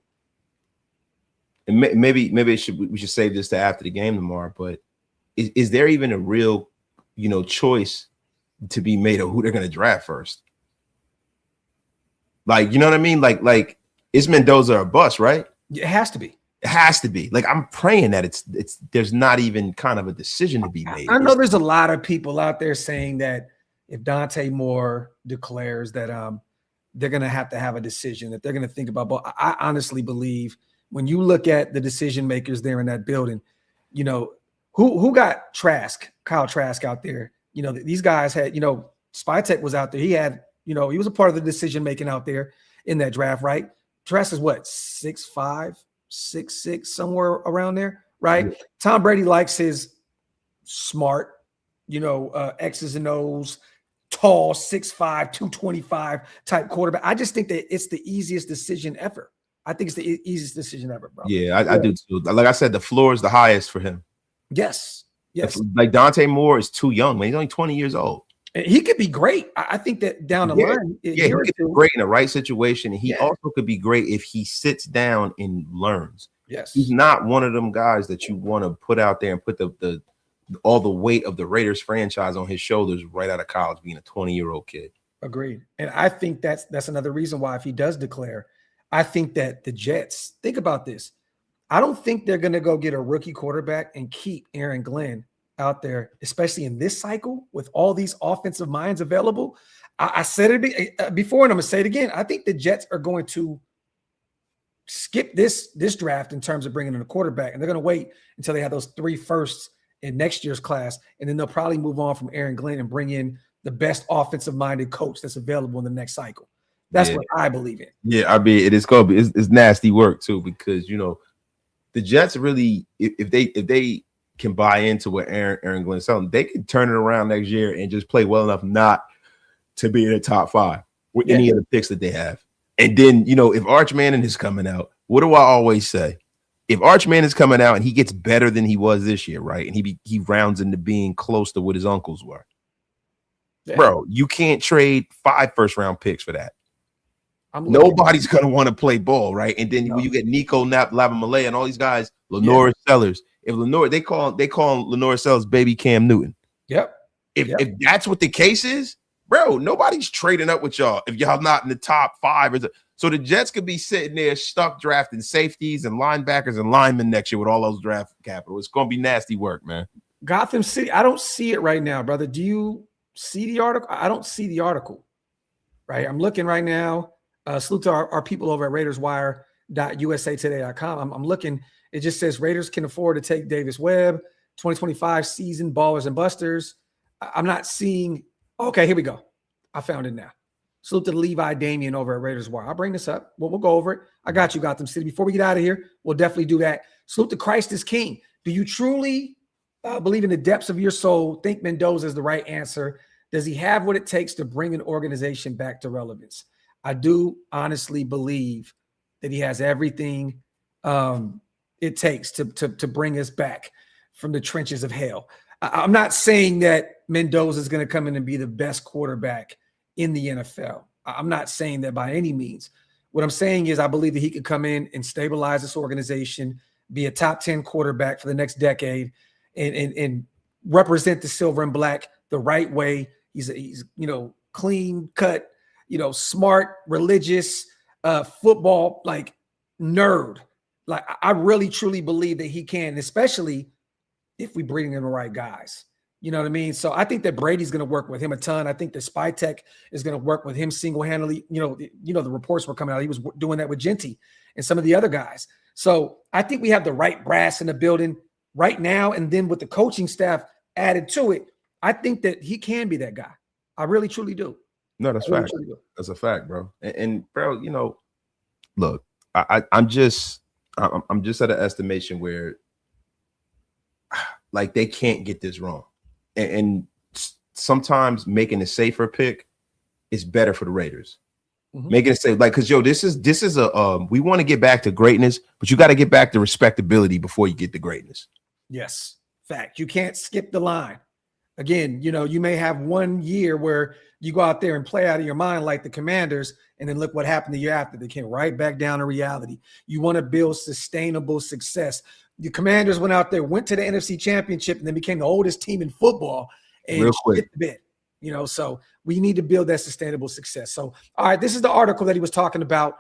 and maybe we should save this to after the game tomorrow, but is there even a real, choice to be made of who they're going to draft first? Like, you know what I mean? Like is Mendoza a bust, right? It has to be. It has to be. Like, I'm praying that it's there's not even kind of a decision to be made. I know there's a lot of people out there saying that if Dante Moore declares that they're going to have a decision, that they're going to think about. But I honestly believe when you look at the decision makers there in that building, you know, who got Trask, Kyle Trask out there. You know, these guys had, you know, Spytek was out there. He had, you know, he was a part of the decision making out there in that draft, right? Trask is what, 6'5", 6'6", somewhere around there, right? Yeah. Tom Brady likes his smart, you know, X's and O's, tall, 6'5", 225 type quarterback. I just think that it's the easiest decision ever. I think it's the easiest decision ever, bro. Yeah, I do too. Like I said, the floor is the highest for him. Yes. Like Dante Moore is too young, man. He's only 20 years old. He could be great. I think that down the line. He could be great in the right situation. And he also could be great if he sits down and learns. Yes. He's not one of them guys that you want to put out there and put the all the weight of the Raiders franchise on his shoulders right out of college, being a 20-year-old kid. Agreed. And I think that's another reason why, if he does declare, I think that the Jets, think about this. I don't think they're going to go get a rookie quarterback and keep Aaron Glenn out there, especially in this cycle with all these offensive minds available. I said it before, and I'm going to say it again. I think the Jets are going to skip this draft in terms of bringing in a quarterback, and they're going to wait until they have those 3 firsts in next year's class, and then they'll probably move on from Aaron Glenn and bring in the best offensive-minded coach that's available in the next cycle. That's what I believe in. Yeah, I mean, it's nasty work too, because, you know, the Jets really, if they can buy into what Aaron Glenn's telling them, they can turn it around next year and just play well enough not to be in the top 5 with any of the picks that they have. And then, you know, if Arch Manning is coming out, what do I always say? If Arch Manning is coming out and he gets better than he was this year, right, and he rounds into being close to what his uncles were, bro, you can't trade 5 first-round picks for that. Nobody's going to want to play ball, right? And then when you get Nico Lavamale and all these guys, Lenore Sellers, if Lenore, they call Lenore Sellers baby Cam Newton. Yep. If that's what the case is, bro, nobody's trading up with y'all if y'all not in the top 5. So the Jets could be sitting there stuck drafting safeties and linebackers and linemen next year with all those draft capital. It's going to be nasty work, man. Gotham City, I don't see it right now, brother. Do you see the article? I don't see the article, right? I'm looking right now. Salute to our people over at RaidersWire.usatoday.com. I'm looking. It just says Raiders can afford to take Davis Webb, 2025 season ballers and busters. I'm not seeing. Okay, here we go. I found it now. Salute to Levi Damien over at Raiders Wire. I'll bring this up. We'll go over it. I got you, Gotham City. Before we get out of here, we'll definitely do that. Salute to Christ is King. Do you truly believe in the depths of your soul, think Mendoza is the right answer? Does he have what it takes to bring an organization back to relevance? I do honestly believe that he has everything it takes to bring us back from the trenches of hell. I'm not saying that Mendoza is going to come in and be the best quarterback in the NFL. I'm not saying that by any means. What I'm saying is I believe that he could come in and stabilize this organization, be a top 10 quarterback for the next decade, and represent the silver and black the right way. He's you know, clean cut, you know, smart, religious, football, like nerd. Like I really, truly believe that he can, especially if we bring in the right guys. You know what I mean? So I think that Brady's going to work with him a ton. I think that Spytek is going to work with him single-handedly. You know, the reports were coming out. He was doing that with Genty and some of the other guys. So I think we have the right brass in the building right now. And then with the coaching staff added to it, I think that he can be that guy. I really, truly do. No, that's fact. That's a fact, bro. And bro, you know, look, I'm just at an estimation where like they can't get this wrong. And sometimes making a safer pick is better for the Raiders. Mm-hmm. Making it safe, like, because this is a we want to get back to greatness, but you got to get back to respectability before you get to greatness. Yes, fact. You can't skip the line. Again, you know, you may have 1 year where you go out there and play out of your mind like the Commanders, and then look what happened the year after. They came right back down to reality. You want to build sustainable success. The Commanders went out there, went to the NFC Championship, and then became the oldest team in football and hit the bed. So we need to build that sustainable success. So, all right, this is the article that he was talking about,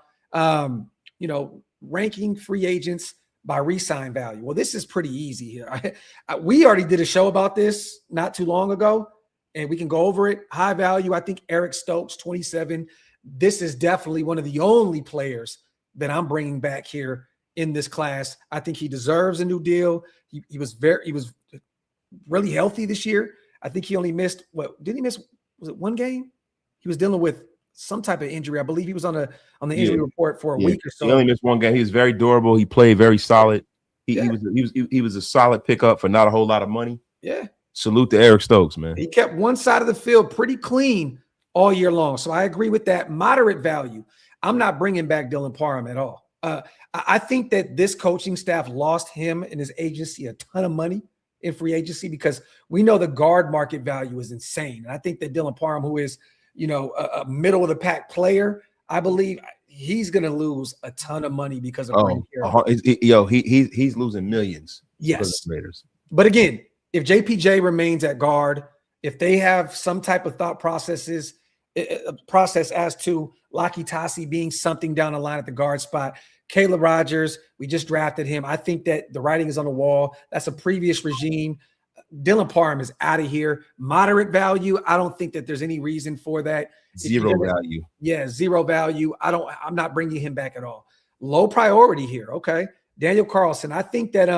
ranking free agents by re-sign value. Well, this is pretty easy here. We already did a show about this not too long ago, and we can go over it. High value, I think Eric Stokes, 27. This is definitely one of the only players that I'm bringing back here in this class. I think he deserves a new deal. He was really healthy this year. I think he only missed did he miss? Was it one game? He was dealing with some type of injury. I believe he was on the injury report for a week or so. He only missed one game. He was very durable. He played very solid. He was a solid pickup for not a whole lot of money. Yeah. Salute to Eric Stokes, man. He kept one side of the field pretty clean all year long. So I agree with that. Moderate value. I'm not bringing back Dylan Parham at all. I think that this coaching staff lost him and his agency a ton of money in free agency because we know the guard market value is insane. And I think that Dylan Parham, who is, a middle of the pack player, I believe he's going to lose a ton of money because of he's losing millions. Yes. But again, if JPJ remains at guard, if they have some type of thought process as to Laki Tasi being something down the line at the guard spot, Caleb Rogers, we just drafted him. I think that the writing is on the wall. That's a previous regime. Dylan Parham is out of here. Moderate value. I don't think that there's any reason for that. Zero value. Yeah, zero value. I'm not bringing him back at all. Low priority here. Okay. Daniel Carlson. I think that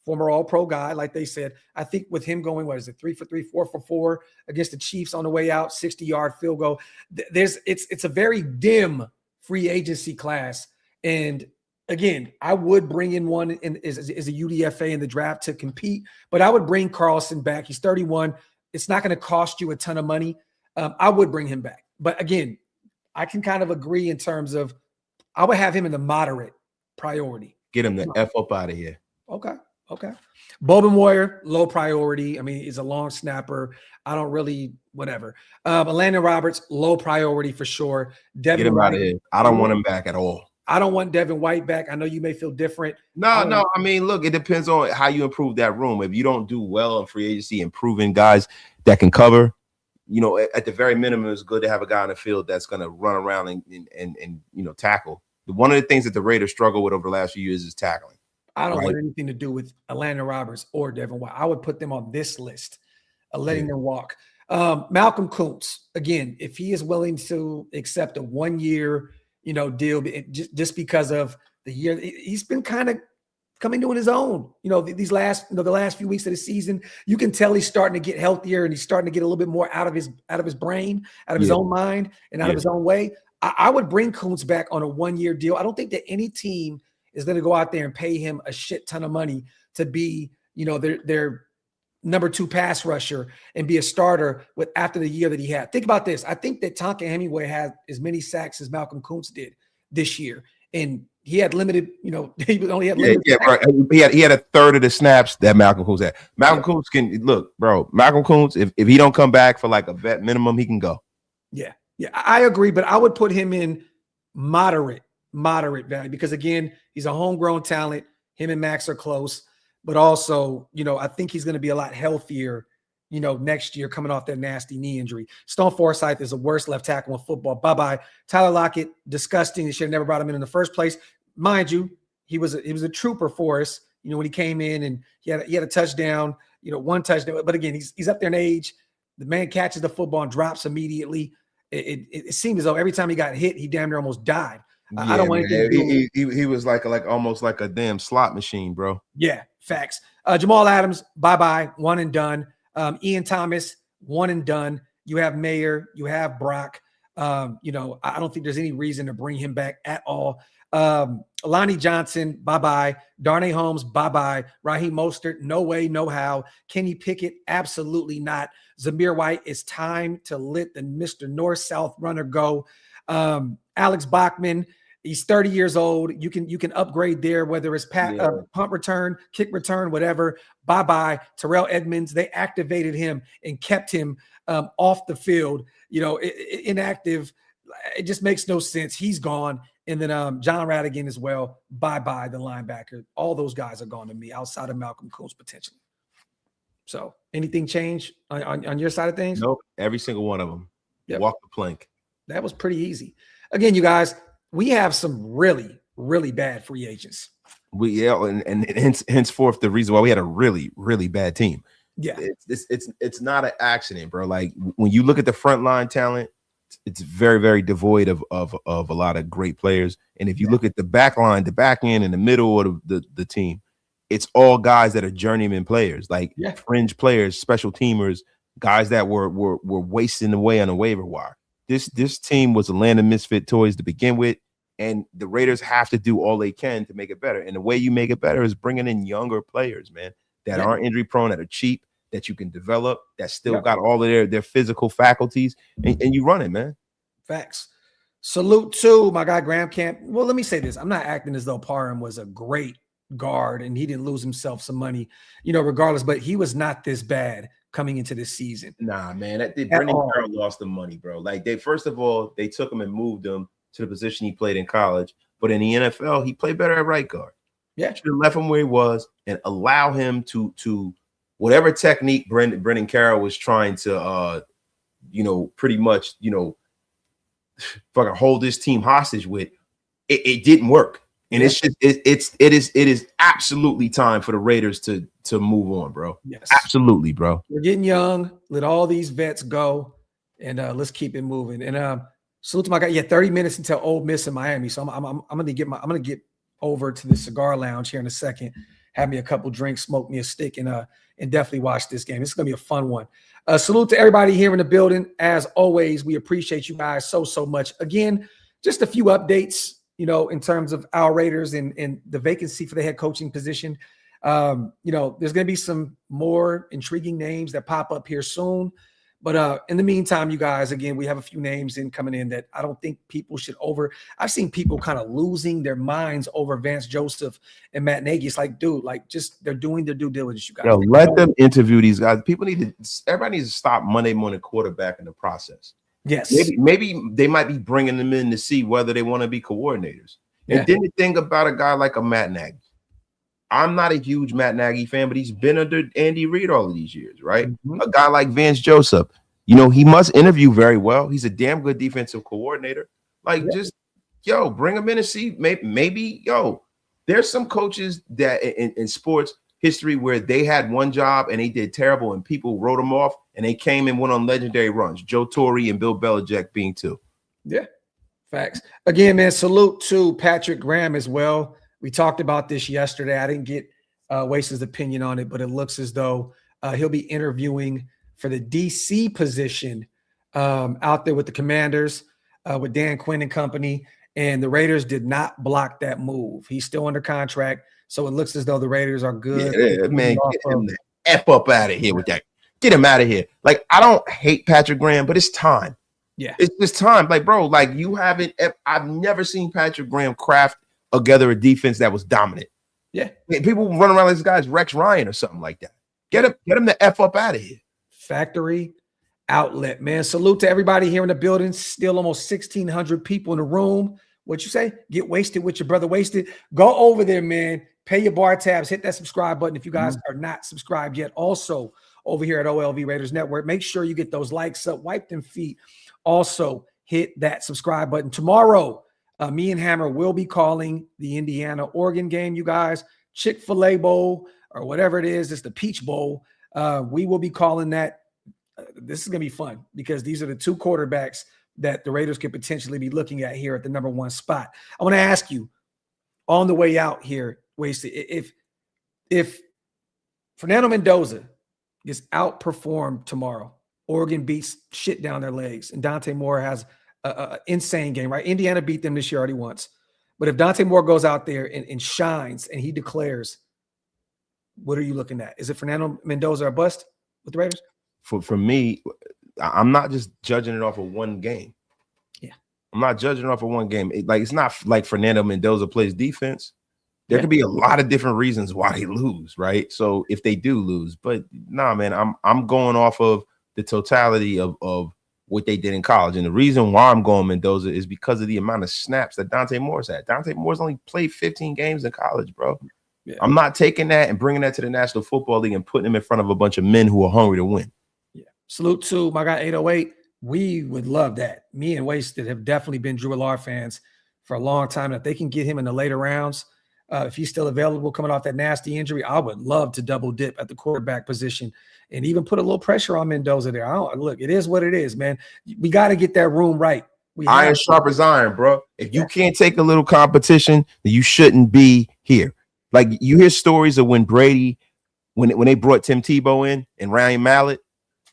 former All-Pro guy, like they said, I think with him going, 3 for 3, 4 for 4 against the Chiefs on the way out, 60-yard field goal. It's a very dim free agency class. And again, I would bring in one as a UDFA in the draft to compete, but I would bring Carlson back. He's 31. It's not going to cost you a ton of money. I would bring him back. But again, I can kind of agree in terms of I would have him in the moderate priority. Get him the F up out of here. Okay. Bobin Warrior, low priority. I mean, he's a long snapper. I don't really, whatever. Landon Roberts, low priority for sure. Get him out of here. I don't want him back at all. I don't want Devin White back. I know you may feel different. No. I mean, look, it depends on how you improve that room. If you don't do well in free agency, improving guys that can cover, at the very minimum, it's good to have a guy on the field that's going to run around and tackle. One of the things that the Raiders struggle with over the last few years is tackling. I don't want anything to do with Landon Roberts or Devin White. I would put them on this list of letting them walk. Malcolm Kuntz, again, if he is willing to accept a 1-year deal just because of the year, he's been kind of coming to his own. These last the last few weeks of the season, you can tell he's starting to get healthier and he's starting to get a little bit more out of his brain, out of his own mind, and out of his own way. I would bring Kuntz back on a 1-year deal. I don't think that any team is going to go out there and pay him a shit ton of money to be their number 2 pass rusher and be a starter after the year that he had. Think about this. I think that Tonka Hemingway had as many sacks as Malcolm Kuntz did this year. And he had limited, he only had limited. Right. He had a third of the snaps that Malcolm Kuntz had. Malcolm Kuntz can look, bro. Malcolm Kuntz, if he don't come back for like a vet minimum, he can go. Yeah, I agree, but I would put him in moderate value because again, he's a homegrown talent. Him and Max are close. But also, I think he's going to be a lot healthier, next year coming off that nasty knee injury. Stone Forsythe is the worst left tackle in football. Bye-bye. Tyler Lockett, disgusting. They should have never brought him in the first place. Mind you, he was a trooper for us, when he came in and he had a touchdown, 1 touchdown. But again, he's up there in age. The man catches the football and drops immediately. It seemed as though every time he got hit, he damn near almost died. I don't want anything to do. He was like almost like a damn slot machine, bro. Yeah, facts. Jamal Adams, bye-bye, 1 and done. Ian Thomas, 1 and done. You have Mayer, you have Brock. I don't think there's any reason to bring him back at all. Lonnie Johnson, bye-bye. Darnay Holmes, bye-bye. Raheem Mostert, no way, no how. Kenny Pickett, absolutely not. Zamir White, it's time to let the Mr. North-South runner go. Alex Bachman, he's 30 years old. You can upgrade there, whether it's punt return, kick return, whatever. Bye-bye. Terrell Edmonds, they activated him and kept him off the field, inactive. It just makes no sense. He's gone. And then John Radigan as well. Bye-bye, the linebacker. All those guys are gone to me outside of Malcolm Kuntz potentially. So anything change on your side of things? Nope. Every single one of them. Yep. Walk the plank. That was pretty easy. Again, you guys, we have some really, really bad free agents. And henceforth the reason why we had a really, really bad team. Yeah, it's not an accident, bro. Like when you look at the frontline talent, it's very, very devoid of a lot of great players. And if you look at the back line, the back end, and the middle of the team, it's all guys that are journeyman players, like fringe players, special teamers, guys that were wasting away on a waiver wire. This team was a land of misfit toys to begin with, and the Raiders have to do all they can to make it better. And the way you make it better is bringing in younger players, man, that aren't injury prone, that are cheap, that you can develop, that still got all of their physical faculties, and you run it, man. Facts. Salute to my guy Graham Camp. Well, let me say this. I'm not acting as though Parham was a great guard and he didn't lose himself some money, regardless, but he was not this bad coming into this season. Nah, man. Brendan Carroll lost the money, bro. Like first of all, they took him and moved him to the position he played in college, but in the NFL, he played better at right guard. Yeah. Should have left him where he was and allow him to whatever technique Brendan Carroll was trying to pretty much, fucking hold this team hostage with, it didn't work. And it is absolutely time for the Raiders to move on, bro. Yes. Absolutely, bro. We're getting young. Let all these vets go, and let's keep it moving. And salute to my guy. Yeah, 30 minutes until Ole Miss in Miami. So I'm gonna get over to the cigar lounge here in a second. Have me a couple drinks, smoke me a stick, and definitely watch this game. This is gonna be a fun one. Salute to everybody here in the building. As always, we appreciate you guys so much. Again, just a few updates, in terms of our Raiders and the vacancy for the head coaching position. There's going to be some more intriguing names that pop up here soon. But in the meantime, you guys, again, we have a few names coming in that I don't think people should I've seen people kind of losing their minds over Vance Joseph and Matt Nagy. It's like, dude, they're doing their due diligence, you guys. Let them interview these guys. Everybody needs to stop Monday morning quarterback in the process. Yes. Maybe they might be bringing them in to see whether they want to be coordinators. And then the thing about a guy like a Matt Nagy. I'm not a huge Matt Nagy fan, but he's been under Andy Reid all of these years, right? Mm-hmm. A guy like Vance Joseph, he must interview very well. He's a damn good defensive coordinator. Just bring him in and see. Maybe there's some coaches that in sports history where they had one job and they did terrible and people wrote them off and they came and went on legendary runs. Joe Torre and Bill Belichick being two. Yeah, facts. Again, man, salute to Patrick Graham as well. We talked about this yesterday. I didn't get Wace's opinion on it, but it looks as though he'll be interviewing for the DC position out there with the Commanders, with Dan Quinn and company. And the Raiders did not block that move. He's still under contract. So it looks as though the Raiders are good. Yeah, man, get him the F up out of here with that. Get him out of here. I don't hate Patrick Graham, but it's time. Yeah. It's just time. Bro, I've never seen Patrick Graham craft together a defense that was dominant. Yeah. People run around like this guy's Rex Ryan or something like that. Get him the F up out of here. Factory outlet, man. Salute to everybody here in the building. Still almost 1,600 people in the room. What you say? Get wasted with your brother Wasted. Go over there, man. Pay your bar tabs. Hit that subscribe button if you guys are not subscribed yet. Also, over here at OLV Raiders Network, make sure you get those likes up. Wipe them feet. Also, hit that subscribe button. Tomorrow, me and Hammer will be calling the Indiana-Oregon game, you guys. Chick-fil-A Bowl or whatever it is. It's the Peach Bowl. We will be calling that. This is going to be fun because these are the two quarterbacks that the Raiders could potentially be looking at here at the number one spot. I want to ask you on the way out here, Wasted, if Fernando Mendoza gets outperformed tomorrow, Oregon beats shit down their legs, and Dante Moore has an insane game, right? Indiana beat them this year already once. But if Dante Moore goes out there and shines and he declares, what are you looking at? Is it Fernando Mendoza or bust with the Raiders? For me, I'm not just judging it off of one game. Yeah. I'm not judging it off of one game. It's not like Fernando Mendoza plays defense. There could be a lot of different reasons why they lose, right? So if they do lose, but nah, man, I'm going off of the totality of what they did in college. And the reason why I'm going Mendoza is because of the amount of snaps that Dante Moore's had. Dante Moore's only played 15 games in college, bro. Yeah. I'm not taking that and bringing that to the National Football League and putting them in front of a bunch of men who are hungry to win. Yeah. Salute to my guy 808. We would love that. Me and Wasted have definitely been Drew Allard fans for a long time. If they can get him in the later rounds, if he's still available coming off that nasty injury, I would love to double dip at the quarterback position and even put a little pressure on Mendoza there. Look, it is what it is, man. We got to get that room right. Iron sharp as iron, bro. If you can't take a little competition, then you shouldn't be here. Like, you hear stories of when Brady, when they brought Tim Tebow in and Ryan Mallett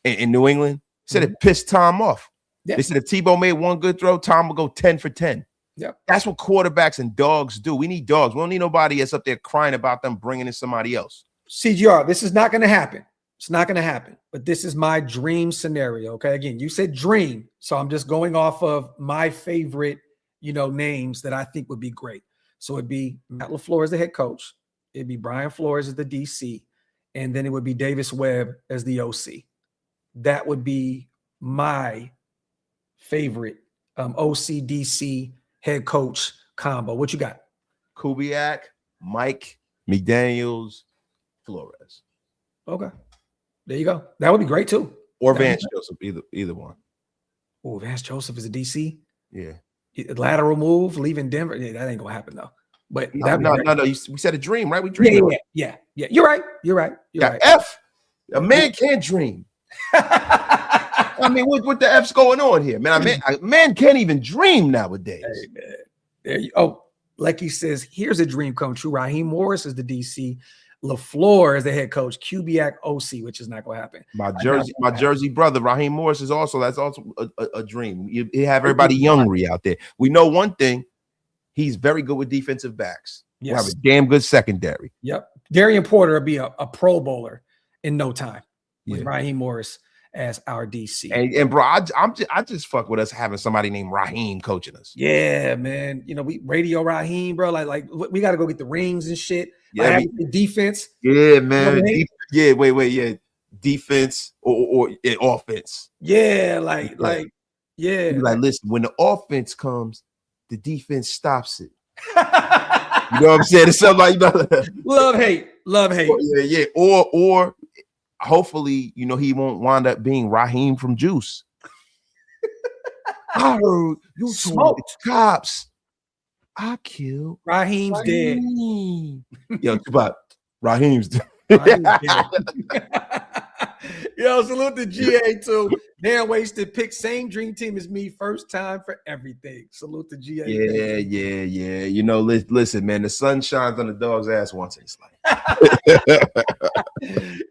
in New England, said it pissed Tom off. They said if Tebow made one good throw, Tom will go 10 for 10. Yep. That's what quarterbacks and dogs do. We need dogs. We don't need nobody that's up there crying about them bringing in somebody else. CGR, this is not going to happen. It's not going to happen. But this is my dream scenario. Okay. Again, you said dream. So I'm just going off of my favorite, names that I think would be great. So it'd be Matt LaFleur as the head coach. It'd be Brian Flores as the DC. And then it would be Davis Webb as the OC. That would be my favorite OC DC head coach combo. What you got? Kubiak, Mike, McDaniels, Flores. Okay. There you go. That would be great too. Or Vance Joseph, either one. Oh, Vance Joseph is a DC. Yeah. Lateral move, leaving Denver. Yeah, that ain't gonna happen though. But no. We said a dream, right? We dreamed. Yeah. You're right. You're right. F. A man can't dream. I mean, what the F's going on here, man? A man can't even dream nowadays. Hey, man. There you. Oh, like he says, here's a dream come true. Raheem Morris is the DC. LaFleur is the head coach. Kubiak OC, which is not going to happen. My Jersey brother, Raheem Morris, that's also a dream. You have everybody youngry out there. We know one thing: he's very good with defensive backs. Yes. You have a damn good secondary. Yep. Darian Porter will be a Pro Bowler in no time with Raheem Morris as our DC. And bro, I just fuck with us having somebody named Raheem coaching us. Yeah, man. We radio Raheem, bro. Like we got to go get the rings and shit. Yeah, the defense. Yeah, man. Wait. Yeah, defense or offense. Yeah, like. Listen, when the offense comes, the defense stops it. You know what I'm saying? It's something like love hate. Yeah. Or hopefully, he won't wind up being Raheem from Juice. I heard you told the cops I killed Raheem's dead. Yo, Raheem's dead. Yo, salute to GA too. Dan Wasted pick same dream team as me, first time for everything. Salute to GA. Yeah. Listen, man, the sun shines on the dog's ass once in his life.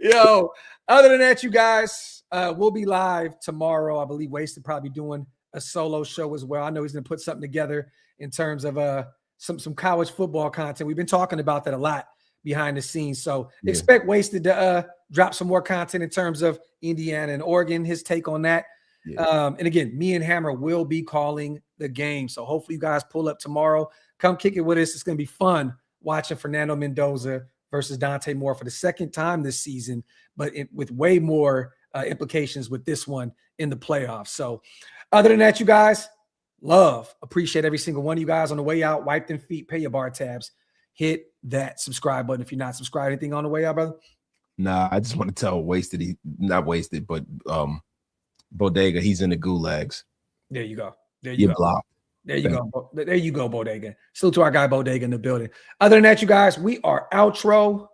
Yo, other than that, you guys, we'll be live tomorrow. I believe Wasted probably doing a solo show as well. I know he's going to put something together in terms of some college football content. We've been talking about that a lot behind the scenes. So expect Wasted to drop some more content in terms of Indiana and Oregon, his take on that. Yeah. And again, me and Hammer will be calling the game. So hopefully you guys pull up tomorrow. Come kick it with us. It's going to be fun watching Fernando Mendoza versus Dante Moore for the second time this season, but with way more implications with this one in the playoffs. So other than that, you guys, appreciate every single one of you guys on the way out. Wipe them feet, pay your bar tabs, hit that subscribe button if you're not subscribed. Anything on the way out, brother? Nah, I just want to tell not Wasted, but Bodega, he's in the gulags. There you go. Blocked. There you go. There you go, Bodega. Still to our guy Bodega in the building. Other than that, you guys, we are outro.